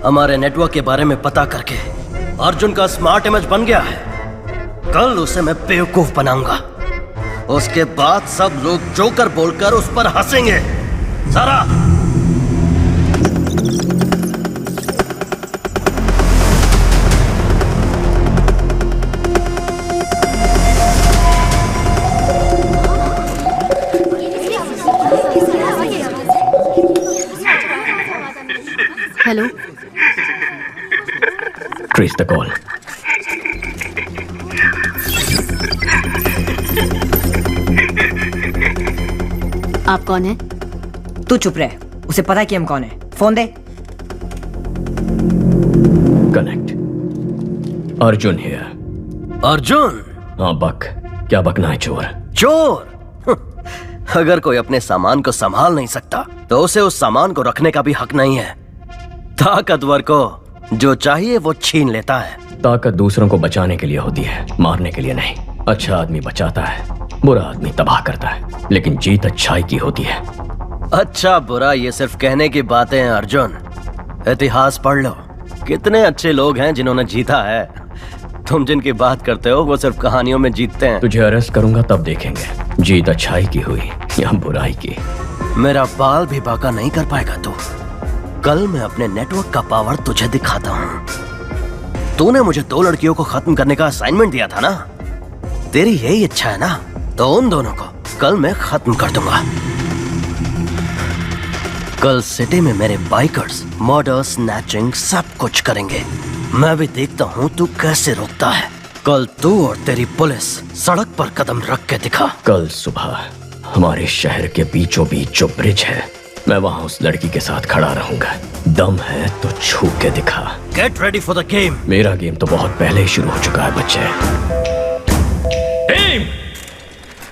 Speaker 11: हमारे नेटवर्क के बारे में पता करके अर्जुन का स्मार्ट इमेज बन गया है। कल उसे मैं बेवकूफ बनाऊंगा। उसके बाद सब लोग जोकर बोलकर उस पर हंसेंगे। सारा
Speaker 5: हेलो,
Speaker 3: ट्रेस द कॉल।
Speaker 5: आप कौन है?
Speaker 7: तू चुप रह, उसे पता है कि हम कौन है। Phone they.
Speaker 3: Connect. Arjun here.
Speaker 11: Arjun?
Speaker 3: हाँ बक। क्या बकना है चोर?
Speaker 11: चोर? अगर कोई अपने सामान को संभाल नहीं सकता तो उसे उस सामान को रखने का भी हक नहीं है। ताकतवर को जो चाहिए वो छीन लेता है।
Speaker 3: ताकत दूसरों को बचाने के लिए होती है, मारने के लिए नहीं। अच्छा आदमी बचाता है, बुरा आदमी तबाह करता है, लेकिन जीत अच्छाई की होती है।
Speaker 11: अच्छा बुरा ये सिर्फ कहने की बातें हैं अर्जुन। इतिहास पढ़ लो, कितने अच्छे लोग हैं जिन्होंने जीता है। तुम जिनकी बात करते हो वो सिर्फ कहानियों में जीतते हैं।
Speaker 3: तुझे अरेस्ट करूंगा तब देखेंगे जीत अच्छाई की हुई या बुराई की।
Speaker 11: मेरा बाल भी बाका नहीं कर पाएगा तू। कल मैं अपने नेटवर्क का पावर तुझे दिखाता हूँ। तूने मुझे 2 लड़कियों को खत्म करने का असाइनमेंट दिया था ना। तेरी यही इच्छा है ना, तो उन दोनों को कल मैं खत्म कर दूंगा। कल सिटी में मेरे बाइकर्स मर्डर, स्नैचिंग सब कुछ करेंगे। मैं भी देखता हूँ तू कैसे रोकता है। कल तू और तेरी पुलिस सड़क पर कदम रख के दिखा।
Speaker 3: कल सुबह हमारे शहर के बीचों बीच जो ब्रिज है, मैं वहाँ उस लड़की के साथ खड़ा रहूंगा। दम है तो छू के दिखा।
Speaker 11: Get ready for the game.
Speaker 3: मेरा गेम तो बहुत पहले ही शुरू हो चुका है बच्चे।
Speaker 4: Team,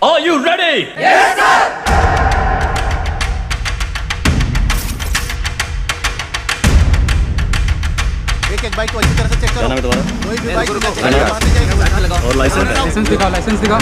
Speaker 4: are you ready?
Speaker 22: Yes sir.
Speaker 21: एक बाइक को अच्छी तरह से चेक करो। कोई भी बाइक
Speaker 20: और लाइसेंस
Speaker 21: दिखाओ, लाइसेंस दिखाओ।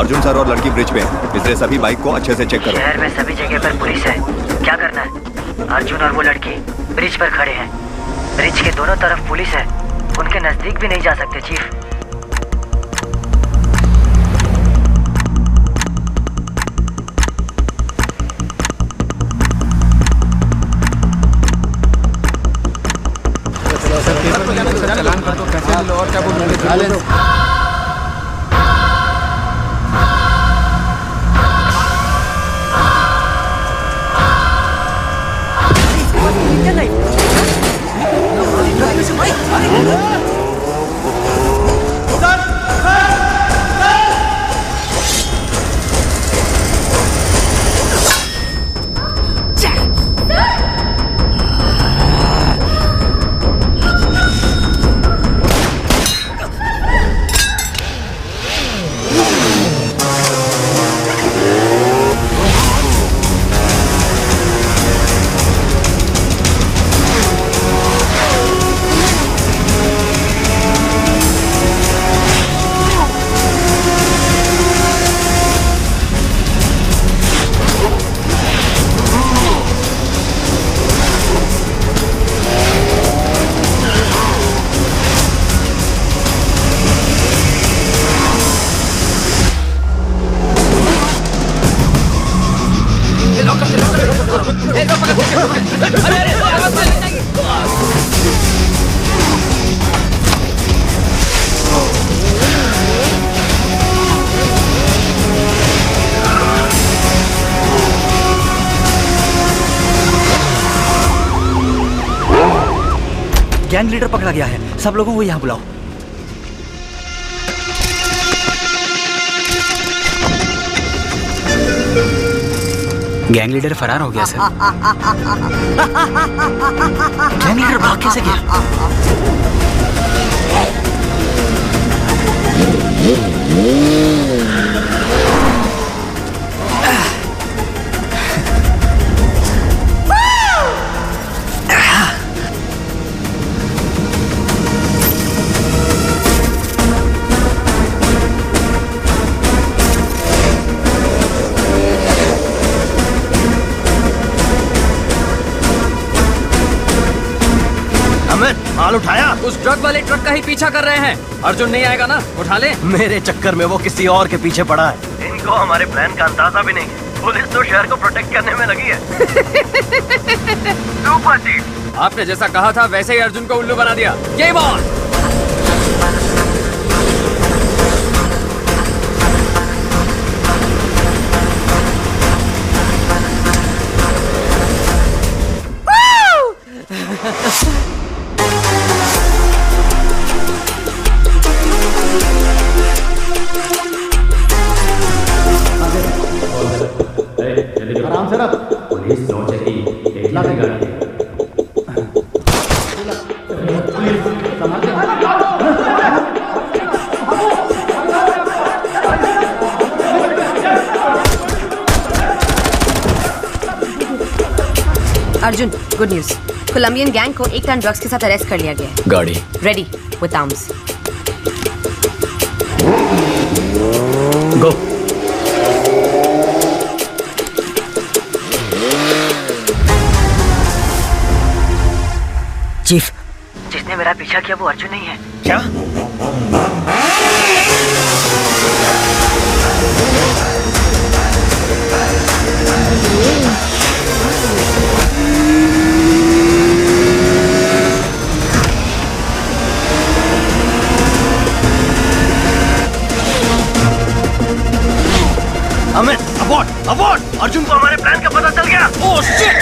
Speaker 1: अर्जुन सर और लड़की ब्रिज पे हैं, इसलिए सभी बाइक को अच्छे से चेक करो।
Speaker 12: शहर में सभी जगह पर पुलिस है, क्या करना है? अर्जुन और वो लड़की ब्रिज पर खड़े हैं। ब्रिज के दोनों तरफ पुलिस है, उनके नजदीक भी नहीं जा सकते चीफ।
Speaker 22: चलान कर दो, पैसे लो और क्या बोल
Speaker 17: गैंग लीडर पकड़ा गया है, सब लोगों को यहाँ बुलाओ। गैंग लीडर फरार हो गया सर। गैंग लीडर भाग कैसे गया?
Speaker 11: माल उठाया?
Speaker 16: उस ट्रक वाले ट्रक का ही पीछा कर रहे हैं। अर्जुन नहीं आएगा ना, उठा ले।
Speaker 11: मेरे चक्कर में वो किसी और के पीछे पड़ा है। इनको हमारे प्लान का अंदाजा भी नहीं है। पुलिस तो शहर को प्रोटेक्ट करने में लगी है। सुपर चीफ,
Speaker 16: आपने जैसा कहा था वैसे ही अर्जुन को उल्लू बना दिया। Game on.
Speaker 22: आराम से रख।
Speaker 3: पुलिस नो चेकी एक लाख की गाड़ी है।
Speaker 5: Arjun, good news. Colombian gang को 1 टन ड्रग्स के साथ अरेस्ट कर लिया गया है।
Speaker 3: गाड़ी
Speaker 5: ready with arms.
Speaker 3: Go.
Speaker 12: Chief, जिसने मेरा पीछा किया वो अर्जुन नहीं है।
Speaker 11: क्या? अमित, अबॉर्ड, अबॉर्ड! अर्जुन को हमारे प्लान का पता चल गया। Oh shit!